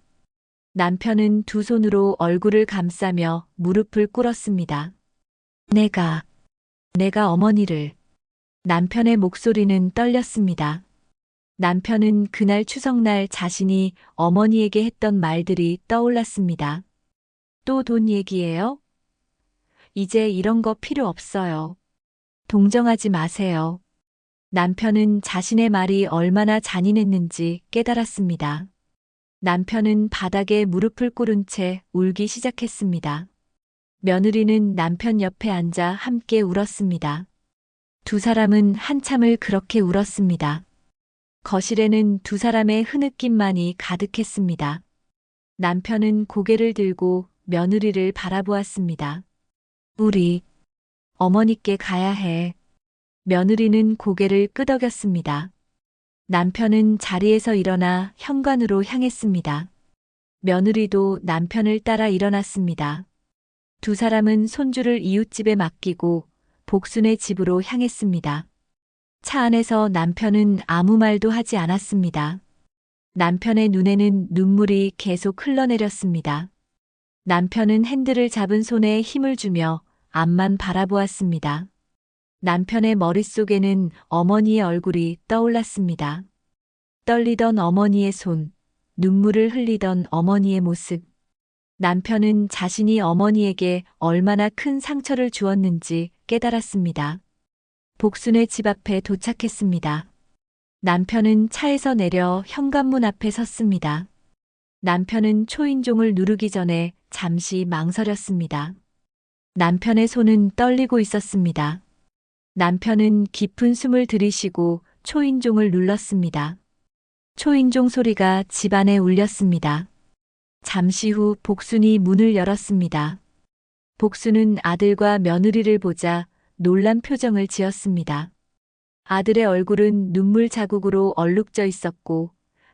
남편은 두 손으로 얼굴을 감싸며 무릎을 꿇었습니다. 내가 어머니를. 남편의 목소리는 떨렸습니다. 남편은 그날 추석날 자신이 어머니에게 했던 말들이 떠올랐습니다. 또 돈 얘기예요? 이제 이런 거 필요 없어요. 동정하지 마세요. 남편은 자신의 말이 얼마나 잔인했는지 깨달았습니다. 남편은 바닥에 무릎을 꿇은 채 울기 시작했습니다. 며느리는 남편 옆에 앉아 함께 울었습니다. 두 사람은 한참을 그렇게 울었습니다. 거실에는 두 사람의 흐느낌만이 가득했습니다. 남편은 고개를 들고 며느리를 바라보았습니다. 우리 어머니께 가야 해. 며느리는 고개를 끄덕였습니다. 남편은 자리에서 일어나 현관으로 향했습니다. 며느리도 남편을 따라 일어났습니다. 두 사람은 손주를 이웃집에 맡기고 복순의 집으로 향했습니다. 차 안에서 남편은 아무 말도 하지 않았습니다. 남편의 눈에는 눈물이 계속 흘러내렸습니다. 남편은 핸들을 잡은 손에 힘을 주며 앞만 바라보았습니다. 남편의 머릿속에는 어머니의 얼굴이 떠올랐습니다. 떨리던 어머니의 손, 눈물을 흘리던 어머니의 모습. 남편은 자신이 어머니에게 얼마나 큰 상처를 주었는지 깨달았습니다. 복순의 집 앞에 도착했습니다. 남편은 차에서 내려 현관문 앞에 섰습니다. 남편은 초인종을 누르기 전에 잠시 망설였습니다. 남편의 손은 떨리고 있었습니다. 남편은 깊은 숨을 들이쉬고 초인종을 눌렀습니다. 초인종 소리가 집안에 울렸습니다. 잠시 후 복순이 문을 열었습니다. 복순은 아들과 며느리를 보자 놀란 표정을 지었습니다. 아들의 얼굴은 눈물 자국으로 얼룩져 있었고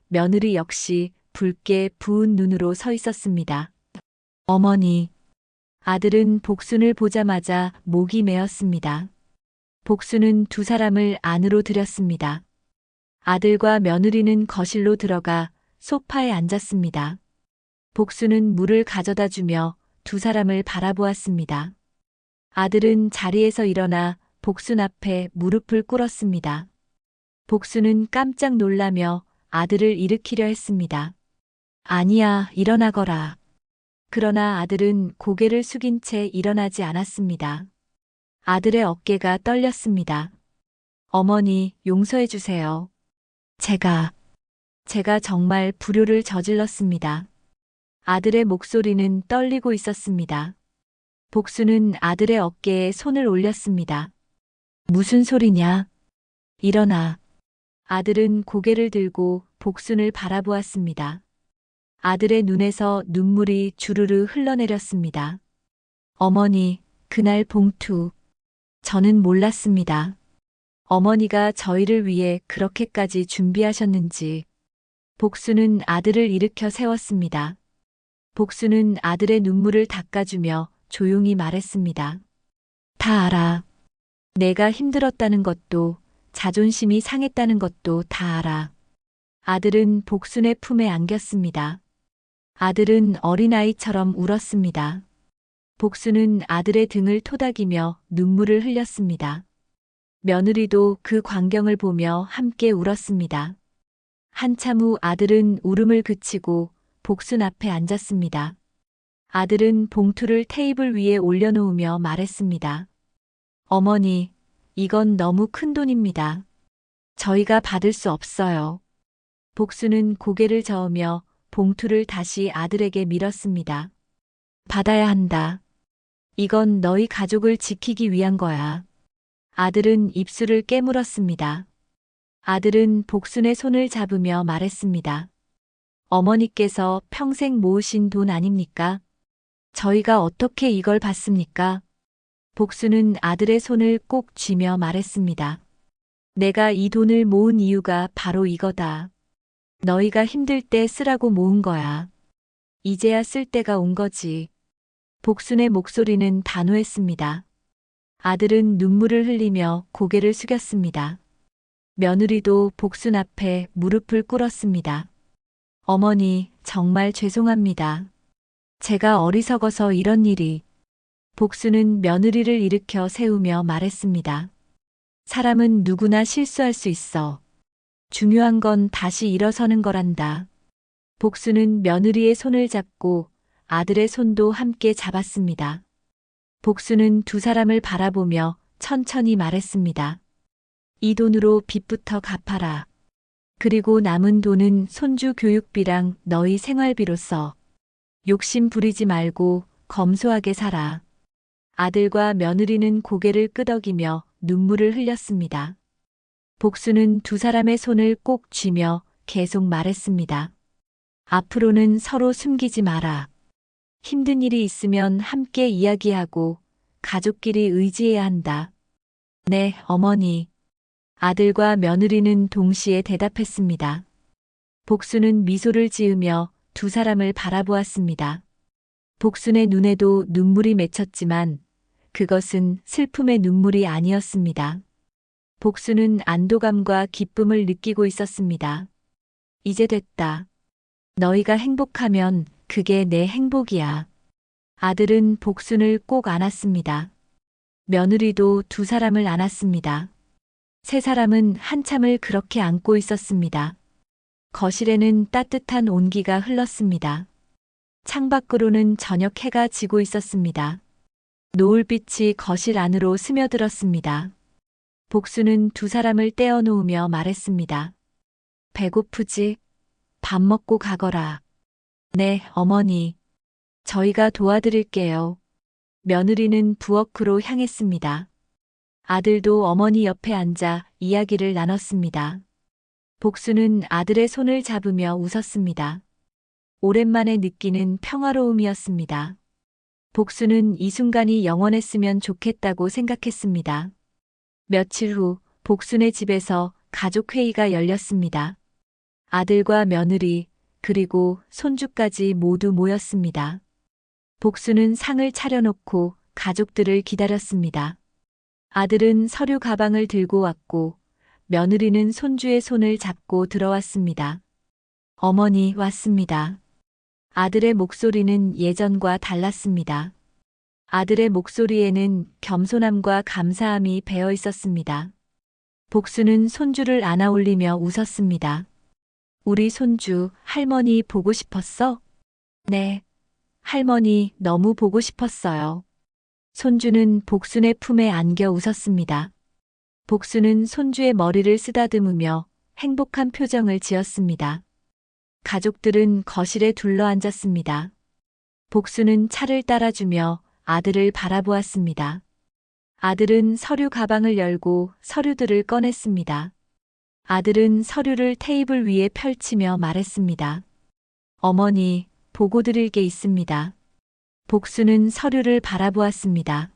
며느리 역시 붉게 부은 눈으로 서 있었습니다. 어머니. 아들은 복순을 보자마자 목이 메었습니다. 복순은 두 사람을 안으로 들였습니다. 아들과 며느리는 거실로 들어가 소파에 앉았습니다. 복순은 물을 가져다 주며 두 사람을 바라보았습니다. 아들은 자리에서 일어나 복순 앞에 무릎을 꿇었습니다. 복순은 깜짝 놀라며 아들을 일으키려 했습니다. 아니야, 일어나거라. 그러나 아들은 고개를 숙인 채 일어나지 않았습니다. 아들의 어깨가 떨렸습니다. 어머니, 용서해 주세요. 제가 제가 정말 불효를 저질렀습니다. 아들의 목소리는 떨리고 있었습니다. 복수는 아들의 어깨에 손을 올렸습니다. 무슨 소리냐? 일어나. 아들은 고개를 들고 복순을 바라보았습니다. 아들의 눈에서 눈물이 주르르 흘러내렸습니다. 어머니, 그날 봉투. 저는 몰랐습니다. 어머니가 저희를 위해 그렇게까지 준비하셨는지. 복수는 아들을 일으켜 세웠습니다. 복수는 아들의 눈물을 닦아주며 조용히 말했습니다. 다 알아. 내가 힘들었다는 것도, 자존심이 상했다는 것도 다 알아. 아들은 복순의 품에 안겼습니다. 아들은 어린아이처럼 울었습니다. 복순은 아들의 등을 토닥이며 눈물을 흘렸습니다. 며느리도 그 광경을 보며 함께 울었습니다. 한참 후 아들은 울음을 그치고 복순 앞에 앉았습니다. 아들은 봉투를 테이블 위에 올려놓으며 말했습니다. 어머니, 이건 너무 큰 돈입니다. 저희가 받을 수 없어요. 복순은 고개를 저으며 봉투를 다시 아들에게 밀었습니다. 받아야 한다. 이건 너희 가족을 지키기 위한 거야. 아들은 입술을 깨물었습니다. 아들은 복순의 손을 잡으며 말했습니다. 어머니께서 평생 모으신 돈 아닙니까? 저희가 어떻게 이걸 받습니까? 복순은 아들의 손을 꼭 쥐며 말했습니다. 내가 이 돈을 모은 이유가 바로 이거다. 너희가 힘들 때 쓰라고 모은 거야. 이제야 쓸 때가 온 거지. 복순의 목소리는 단호했습니다. 아들은 눈물을 흘리며 고개를 숙였습니다. 며느리도 복순 앞에 무릎을 꿇었습니다. 어머니, 정말 죄송합니다. 제가 어리석어서 이런 일이. 복순은 며느리를 일으켜 세우며 말했습니다. 사람은 누구나 실수할 수 있어. 중요한 건 다시 일어서는 거란다. 복순은 며느리의 손을 잡고 아들의 손도 함께 잡았습니다. 복순은 두 사람을 바라보며 천천히 말했습니다. 이 돈으로 빚부터 갚아라. 그리고 남은 돈은 손주 교육비랑 너희 생활비로 써. 욕심 부리지 말고 검소하게 살아. 아들과 며느리는 고개를 끄덕이며 눈물을 흘렸습니다. 복수는 두 사람의 손을 꼭 쥐며 계속 말했습니다. 앞으로는 서로 숨기지 마라. 힘든 일이 있으면 함께 이야기하고 가족끼리 의지해야 한다. 네, 어머니. 아들과 며느리는 동시에 대답했습니다. 복수는 미소를 지으며 두 사람을 바라보았습니다. 복순의 눈에도 눈물이 맺혔지만 그것은 슬픔의 눈물이 아니었습니다. 복수는 안도감과 기쁨을 느끼고 있었습니다. 이제 됐다. 너희가 행복하면 그게 내 행복이야. 아들은 복순을 꼭 안았습니다. 며느리도 두 사람을 안았습니다. 세 사람은 한참을 그렇게 안고 있었습니다. 거실에는 따뜻한 온기가 흘렀습니다. 창밖으로는 저녁 해가 지고 있었습니다. 노을빛이 거실 안으로 스며들었습니다. 복수는 두 사람을 떼어놓으며 말했습니다. 배고프지? 밥 먹고 가거라. 네, 어머니. 저희가 도와드릴게요. 며느리는 부엌으로 향했습니다. 아들도 어머니 옆에 앉아 이야기를 나눴습니다. 복수는 아들의 손을 잡으며 웃었습니다. 오랜만에 느끼는 평화로움이었습니다. 복수는 이 순간이 영원했으면 좋겠다고 생각했습니다. 며칠 후 복순의 집에서 가족회의가 열렸습니다. 아들과 며느리, 그리고 손주까지 모두 모였습니다. 복수는 상을 차려놓고 가족들을 기다렸습니다. 아들은 서류 가방을 들고 왔고 며느리는 손주의 손을 잡고 들어왔습니다. 어머니 왔습니다. 아들의 목소리는 예전과 달랐습니다. 아들의 목소리에는 겸손함과 감사함이 배어 있었습니다. 복수는 손주를 안아 올리며 웃었습니다. 우리 손주, 할머니 보고 싶었어? 네. 할머니 너무 보고 싶었어요. 손주는 복순의 품에 안겨 웃었습니다. 복순은 손주의 머리를 쓰다듬으며 행복한 표정을 지었습니다. 가족들은 거실에 둘러앉았습니다. 복수는 차를 따라주며 아들을 바라보았습니다. 아들은 서류 가방을 열고 서류들을 꺼냈습니다. 아들은 서류를 테이블 위에 펼치며 말했습니다. 어머니, 보고 드릴 게 있습니다. 복수는 서류를 바라보았습니다.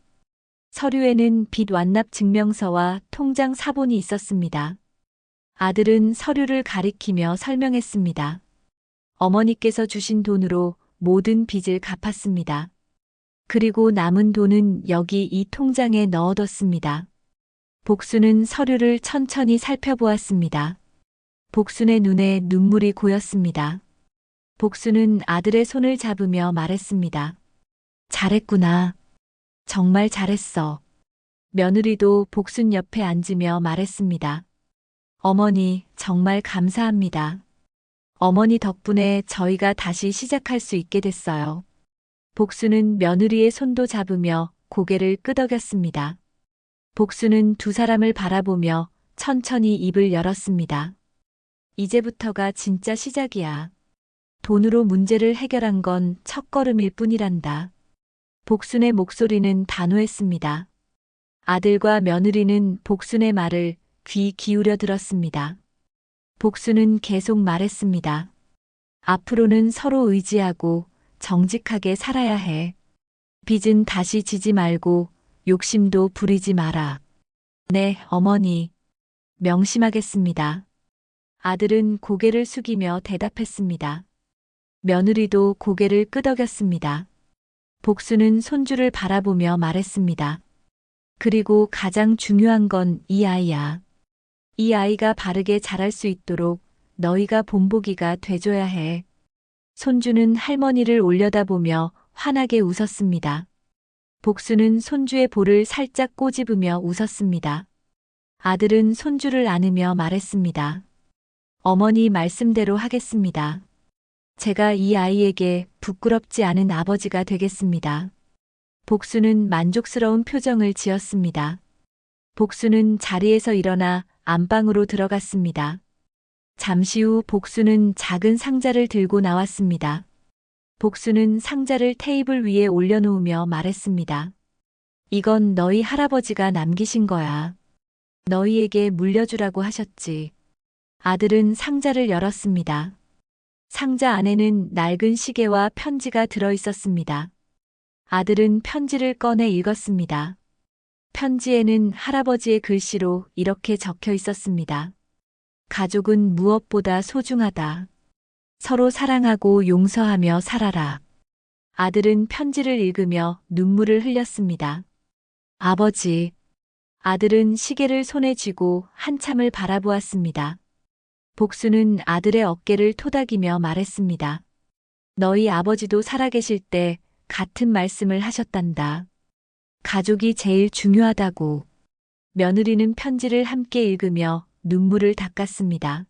서류에는 빚 완납 증명서와 통장 사본이 있었습니다. 아들은 서류를 가리키며 설명했습니다. 어머니께서 주신 돈으로 모든 빚을 갚았습니다. 그리고 남은 돈은 여기 이 통장에 넣어뒀습니다. 복수는 서류를 천천히 살펴보았습니다. 복순의 눈에 눈물이 고였습니다. 복수는 아들의 손을 잡으며 말했습니다. 잘했구나. 정말 잘했어. 며느리도 복순 옆에 앉으며 말했습니다. 어머니, 정말 감사합니다. 어머니 덕분에 저희가 다시 시작할 수 있게 됐어요. 복수는 며느리의 손도 잡으며 고개를 끄덕였습니다. 복수는 두 사람을 바라보며 천천히 입을 열었습니다. 이제부터가 진짜 시작이야. 돈으로 문제를 해결한 건 첫걸음일 뿐이란다. 복순의 목소리는 단호했습니다. 아들과 며느리는 복순의 말을 귀 기울여 들었습니다. 복순은 계속 말했습니다. 앞으로는 서로 의지하고 정직하게 살아야 해. 빚은 다시 지지 말고 욕심도 부리지 마라. 네, 어머니. 명심하겠습니다. 아들은 고개를 숙이며 대답했습니다. 며느리도 고개를 끄덕였습니다. 복수는 손주를 바라보며 말했습니다. 그리고 가장 중요한 건 이 아이야. 이 아이가 바르게 자랄 수 있도록 너희가 본보기가 돼줘야 해. 손주는 할머니를 올려다보며 환하게 웃었습니다. 복수는 손주의 볼을 살짝 꼬집으며 웃었습니다. 아들은 손주를 안으며 말했습니다. 어머니 말씀대로 하겠습니다. 제가 이 아이에게 부끄럽지 않은 아버지가 되겠습니다. 복수는 만족스러운 표정을 지었습니다. 복수는 자리에서 일어나 안방으로 들어갔습니다. 잠시 후 복수는 작은 상자를 들고 나왔습니다. 복수는 상자를 테이블 위에 올려놓으며 말했습니다. 이건 너희 할아버지가 남기신 거야. 너희에게 물려주라고 하셨지. 아들은 상자를 열었습니다. 상자 안에는 낡은 시계와 편지가 들어 있었습니다. 아들은 편지를 꺼내 읽었습니다. 편지에는 할아버지의 글씨로 이렇게 적혀 있었습니다. 가족은 무엇보다 소중하다. 서로 사랑하고 용서하며 살아라. 아들은 편지를 읽으며 눈물을 흘렸습니다. 아버지. 아들은 시계를 손에 쥐고 한참을 바라보았습니다. 복수는 아들의 어깨를 토닥이며 말했습니다. 너희 아버지도 살아계실 때 같은 말씀을 하셨단다. 가족이 제일 중요하다고. 며느리는 편지를 함께 읽으며 눈물을 닦았습니다.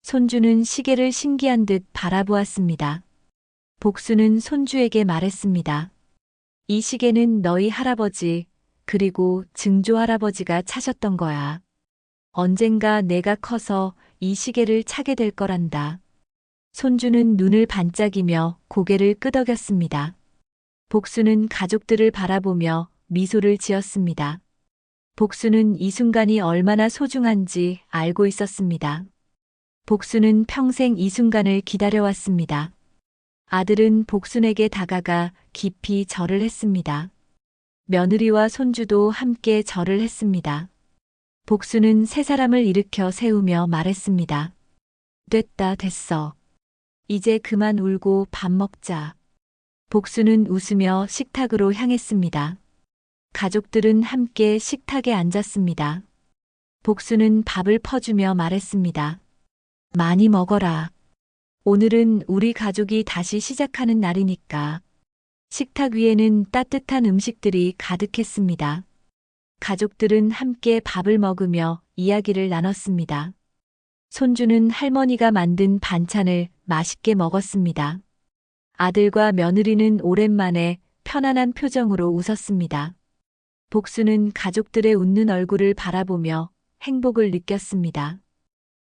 손주는 시계를 신기한 듯 바라보았습니다. 복수는 손주에게 말했습니다. 이 시계는 너희 할아버지, 그리고 증조 할아버지가 차셨던 거야. 언젠가 내가 커서 이 시계를 차게 될 거란다. 손주는 눈을 반짝이며 고개를 끄덕였습니다. 복수는 가족들을 바라보며 미소를 지었습니다. 복수는 이 순간이 얼마나 소중한지 알고 있었습니다. 복수는 평생 이 순간을 기다려왔습니다. 아들은 복순에게 다가가 깊이 절을 했습니다. 며느리와 손주도 함께 절을 했습니다. 복수는 세 사람을 일으켜 세우며 말했습니다. 됐다, 됐어. 이제 그만 울고 밥 먹자. 복수는 웃으며 식탁으로 향했습니다. 가족들은 함께 식탁에 앉았습니다. 복수는 밥을 퍼주며 말했습니다. 많이 먹어라. 오늘은 우리 가족이 다시 시작하는 날이니까. 식탁 위에는 따뜻한 음식들이 가득했습니다. 가족들은 함께 밥을 먹으며 이야기를 나눴습니다. 손주는 할머니가 만든 반찬을 맛있게 먹었습니다. 아들과 며느리는 오랜만에 편안한 표정으로 웃었습니다. 복수는 가족들의 웃는 얼굴을 바라보며 행복을 느꼈습니다.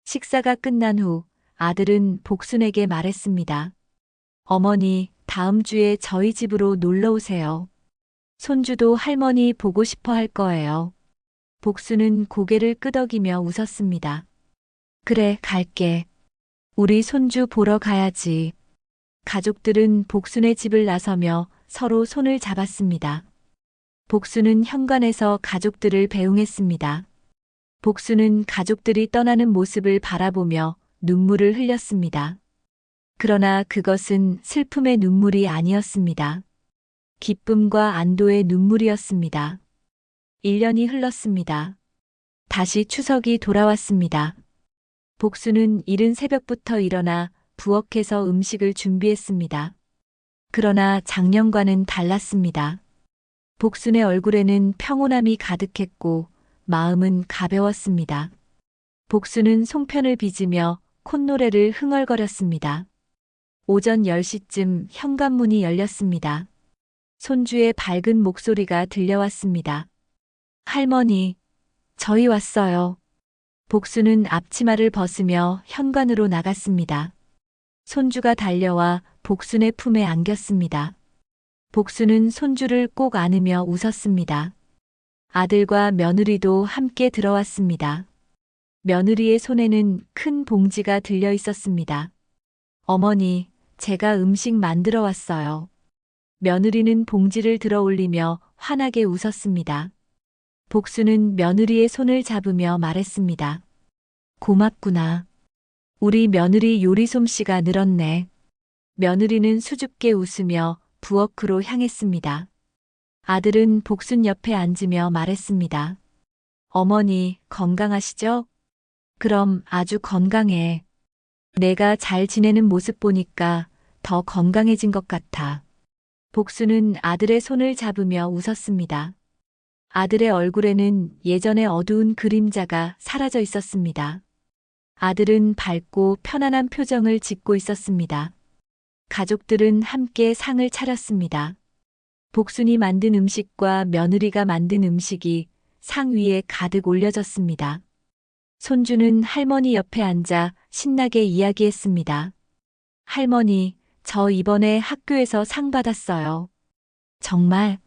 식사가 끝난 후 아들은 복순에게 말했습니다. 어머니, 다음 주에 저희 집으로 놀러 오세요. 손주도 할머니 보고 싶어 할 거예요. 복순은 고개를 끄덕이며 웃었습니다. 그래, 갈게. 우리 손주 보러 가야지. 가족들은 복순의 집을 나서며 서로 손을 잡았습니다. 복순은 현관에서 가족들을 배웅했습니다. 복순은 가족들이 떠나는 모습을 바라보며 눈물을 흘렸습니다. 그러나 그것은 슬픔의 눈물이 아니었습니다. 기쁨과 안도의 눈물이었습니다. 1년이 흘렀습니다. 다시 추석이 돌아왔습니다. 복순은 이른 새벽부터 일어나 부엌에서 음식을 준비했습니다. 그러나 작년과는 달랐습니다. 복순의 얼굴에는 평온함이 가득했고 마음은 가벼웠습니다. 복순은 송편을 빚으며 콧노래를 흥얼거렸습니다. 오전 10시쯤 현관문이 열렸습니다. 손주의 밝은 목소리가 들려왔습니다. 할머니, 저희 왔어요. 복순은 앞치마를 벗으며 현관으로 나갔습니다. 손주가 달려와 복순의 품에 안겼습니다. 복순은 손주를 꼭 안으며 웃었습니다. 아들과 며느리도 함께 들어왔습니다. 며느리의 손에는 큰 봉지가 들려 있었습니다. 어머니, 제가 음식 만들어 왔어요. 며느리는 봉지를 들어 올리며 환하게 웃었습니다. 복순은 며느리의 손을 잡으며 말했습니다. 고맙구나. 우리 며느리 요리 솜씨가 늘었네. 며느리는 수줍게 웃으며 부엌으로 향했습니다. 아들은 복순 옆에 앉으며 말했습니다. 어머니, 건강하시죠? 그럼 아주 건강해. 내가 잘 지내는 모습 보니까 더 건강해진 것 같아. 복순은 아들의 손을 잡으며 웃었습니다. 아들의 얼굴에는 예전의 어두운 그림자가 사라져 있었습니다. 아들은 밝고 편안한 표정을 짓고 있었습니다. 가족들은 함께 상을 차렸습니다. 복순이 만든 음식과 며느리가 만든 음식이 상 위에 가득 올려졌습니다. 손주는 할머니 옆에 앉아 신나게 이야기했습니다. 할머니, 저 이번에 학교에서 상 받았어요. 정말?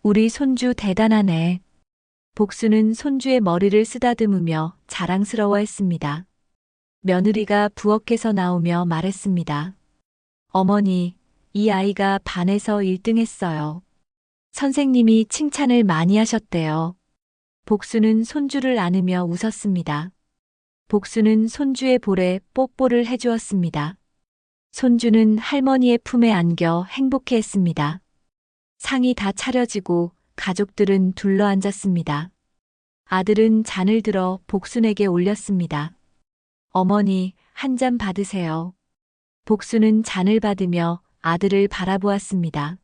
우리 손주 대단하네. 복순은 손주의 머리를 쓰다듬으며 자랑스러워했습니다. 며느리가 부엌에서 나오며 말했습니다. 어머니, 이 아이가 반에서 1등 했어요. 선생님이 칭찬을 많이 하셨대요. 복순은 손주를 안으며 웃었습니다. 복순은 손주의 볼에 뽀뽀를 해주었습니다. 손주는 할머니의 품에 안겨 행복해했습니다. 상이 다 차려지고 가족들은 둘러앉았습니다. 아들은 잔을 들어 복순에게 올렸습니다. 어머니, 한 잔 받으세요. 복순은 잔을 받으며 아들을 바라보았습니다.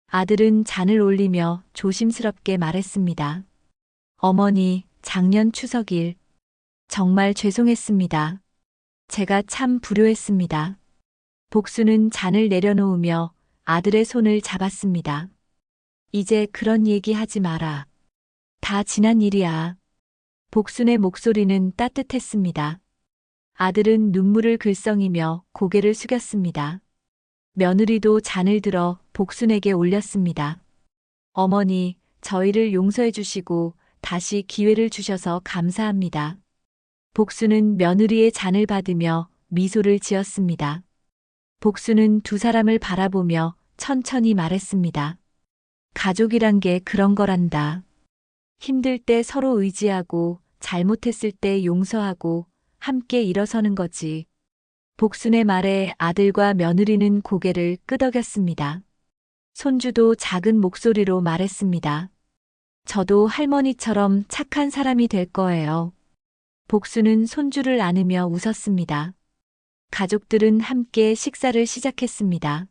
아들은 잔을 올리며 조심스럽게 말했습니다. 어머니, 작년 추석일 정말 죄송했습니다. 제가 참 불효했습니다. 복순은 잔을 내려놓으며 아들의 손을 잡았습니다. 이제 그런 얘기 하지 마라. 다 지난 일이야. 복순의 목소리는 따뜻했습니다. 아들은 눈물을 글썽이며 고개를 숙였습니다. 며느리도 잔을 들어 복순에게 올렸습니다. 어머니, 저희를 용서해 주시고 다시 기회를 주셔서 감사합니다. 복순은 며느리의 잔을 받으며 미소를 지었습니다. 복순은 두 사람을 바라보며 천천히 말했습니다. 가족이란 게 그런 거란다. 힘들 때 서로 의지하고 잘못했을 때 용서하고 함께 일어서는 거지. 복순의 말에 아들과 며느리는 고개를 끄덕였습니다. 손주도 작은 목소리로 말했습니다. 저도 할머니처럼 착한 사람이 될 거예요. 복순은 손주를 안으며 웃었습니다. 가족들은 함께 식사를 시작했습니다.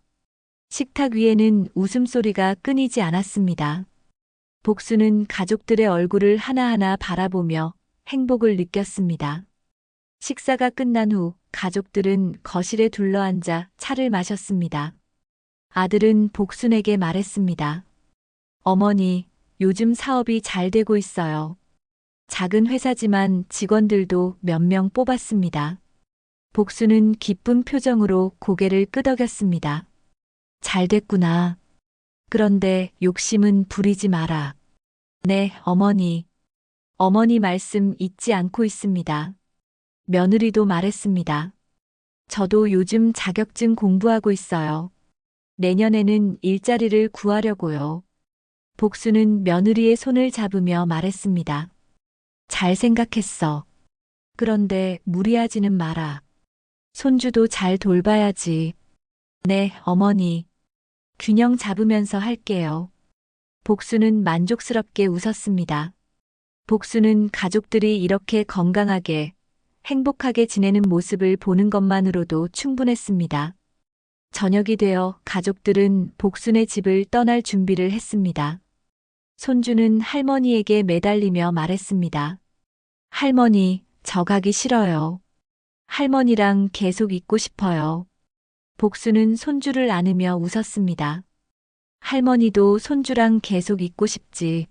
식탁 위에는 웃음소리가 끊이지 않았습니다. 복순은 가족들의 얼굴을 하나하나 바라보며 행복을 느꼈습니다. 식사가 끝난 후 가족들은 거실에 둘러앉아 차를 마셨습니다. 아들은 복순에게 말했습니다. 어머니, 요즘 사업이 잘 되고 있어요. 작은 회사지만 직원들도 몇 명 뽑았습니다. 복수는 기쁜 표정으로 고개를 끄덕였습니다. 잘 됐구나. 그런데 욕심은 부리지 마라. 네, 어머니. 어머니 말씀 잊지 않고 있습니다. 며느리도 말했습니다. 저도 요즘 자격증 공부하고 있어요. 내년에는 일자리를 구하려고요. 복수는 며느리의 손을 잡으며 말했습니다. 잘 생각했어. 그런데 무리하지는 마라. 손주도 잘 돌봐야지. 네, 어머니. 균형 잡으면서 할게요. 복수는 만족스럽게 웃었습니다. 복수는 가족들이 이렇게 건강하게, 행복하게 지내는 모습을 보는 것만으로도 충분했습니다. 저녁이 되어 가족들은 복순의 집을 떠날 준비를 했습니다. 손주는 할머니에게 매달리며 말했습니다. 할머니, 저 가기 싫어요. 할머니랑 계속 있고 싶어요. 복수는 손주를 안으며 웃었습니다. 할머니도 손주랑 계속 있고 싶지.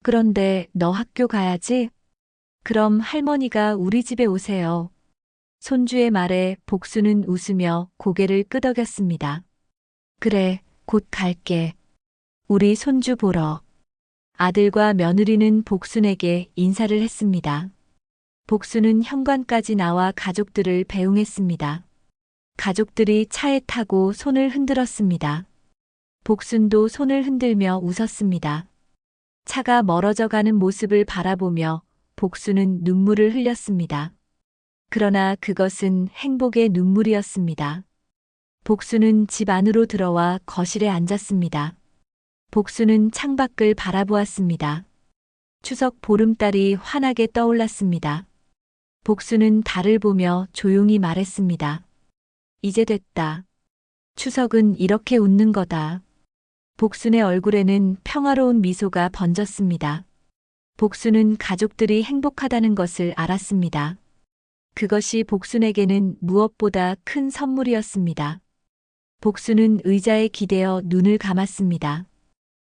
그런데 너 학교 가야지? 그럼 할머니가 우리 집에 오세요. 손주의 말에 복수는 웃으며 고개를 끄덕였습니다. 그래, 곧 갈게. 우리 손주 보러. 아들과 며느리는 복순에게 인사를 했습니다. 복수는 현관까지 나와 가족들을 배웅했습니다. 가족들이 차에 타고 손을 흔들었습니다. 복순도 손을 흔들며 웃었습니다. 차가 멀어져 가는 모습을 바라보며 복수는 눈물을 흘렸습니다. 그러나 그것은 행복의 눈물이었습니다. 복수는 집 안으로 들어와 거실에 앉았습니다. 복수는 창밖을 바라보았습니다. 추석 보름달이 환하게 떠올랐습니다. 복수는 달을 보며 조용히 말했습니다. 이제 됐다. 추석은 이렇게 웃는 거다. 복순의 얼굴에는 평화로운 미소가 번졌습니다. 복수는 가족들이 행복하다는 것을 알았습니다. 그것이 복순에게는 무엇보다 큰 선물이었습니다. 복수는 의자에 기대어 눈을 감았습니다.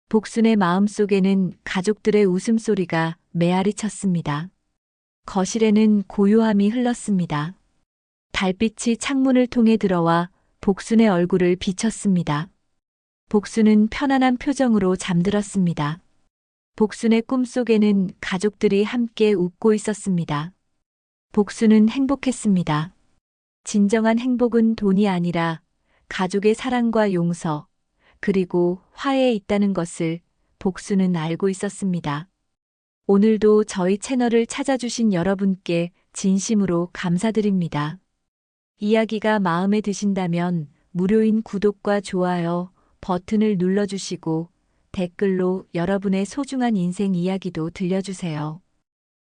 복순의 마음속에는 가족들의 웃음소리가 메아리 쳤습니다. 거실에는 고요함이 흘렀습니다. 달빛이 창문을 통해 들어와 복순의 얼굴을 비쳤습니다. 복순은 편안한 표정으로 잠들었습니다. 복순의 꿈속에는 가족들이 함께 웃고 있었습니다. 복순은 행복했습니다. 진정한 행복은 돈이 아니라 가족의 사랑과 용서, 그리고 화해에 있다는 것을 복순은 알고 있었습니다. 오늘도 저희 채널을 찾아주신 여러분께 진심으로 감사드립니다. 이야기가 마음에 드신다면 무료인 구독과 좋아요 버튼을 눌러주시고 댓글로 여러분의 소중한 인생 이야기도 들려주세요.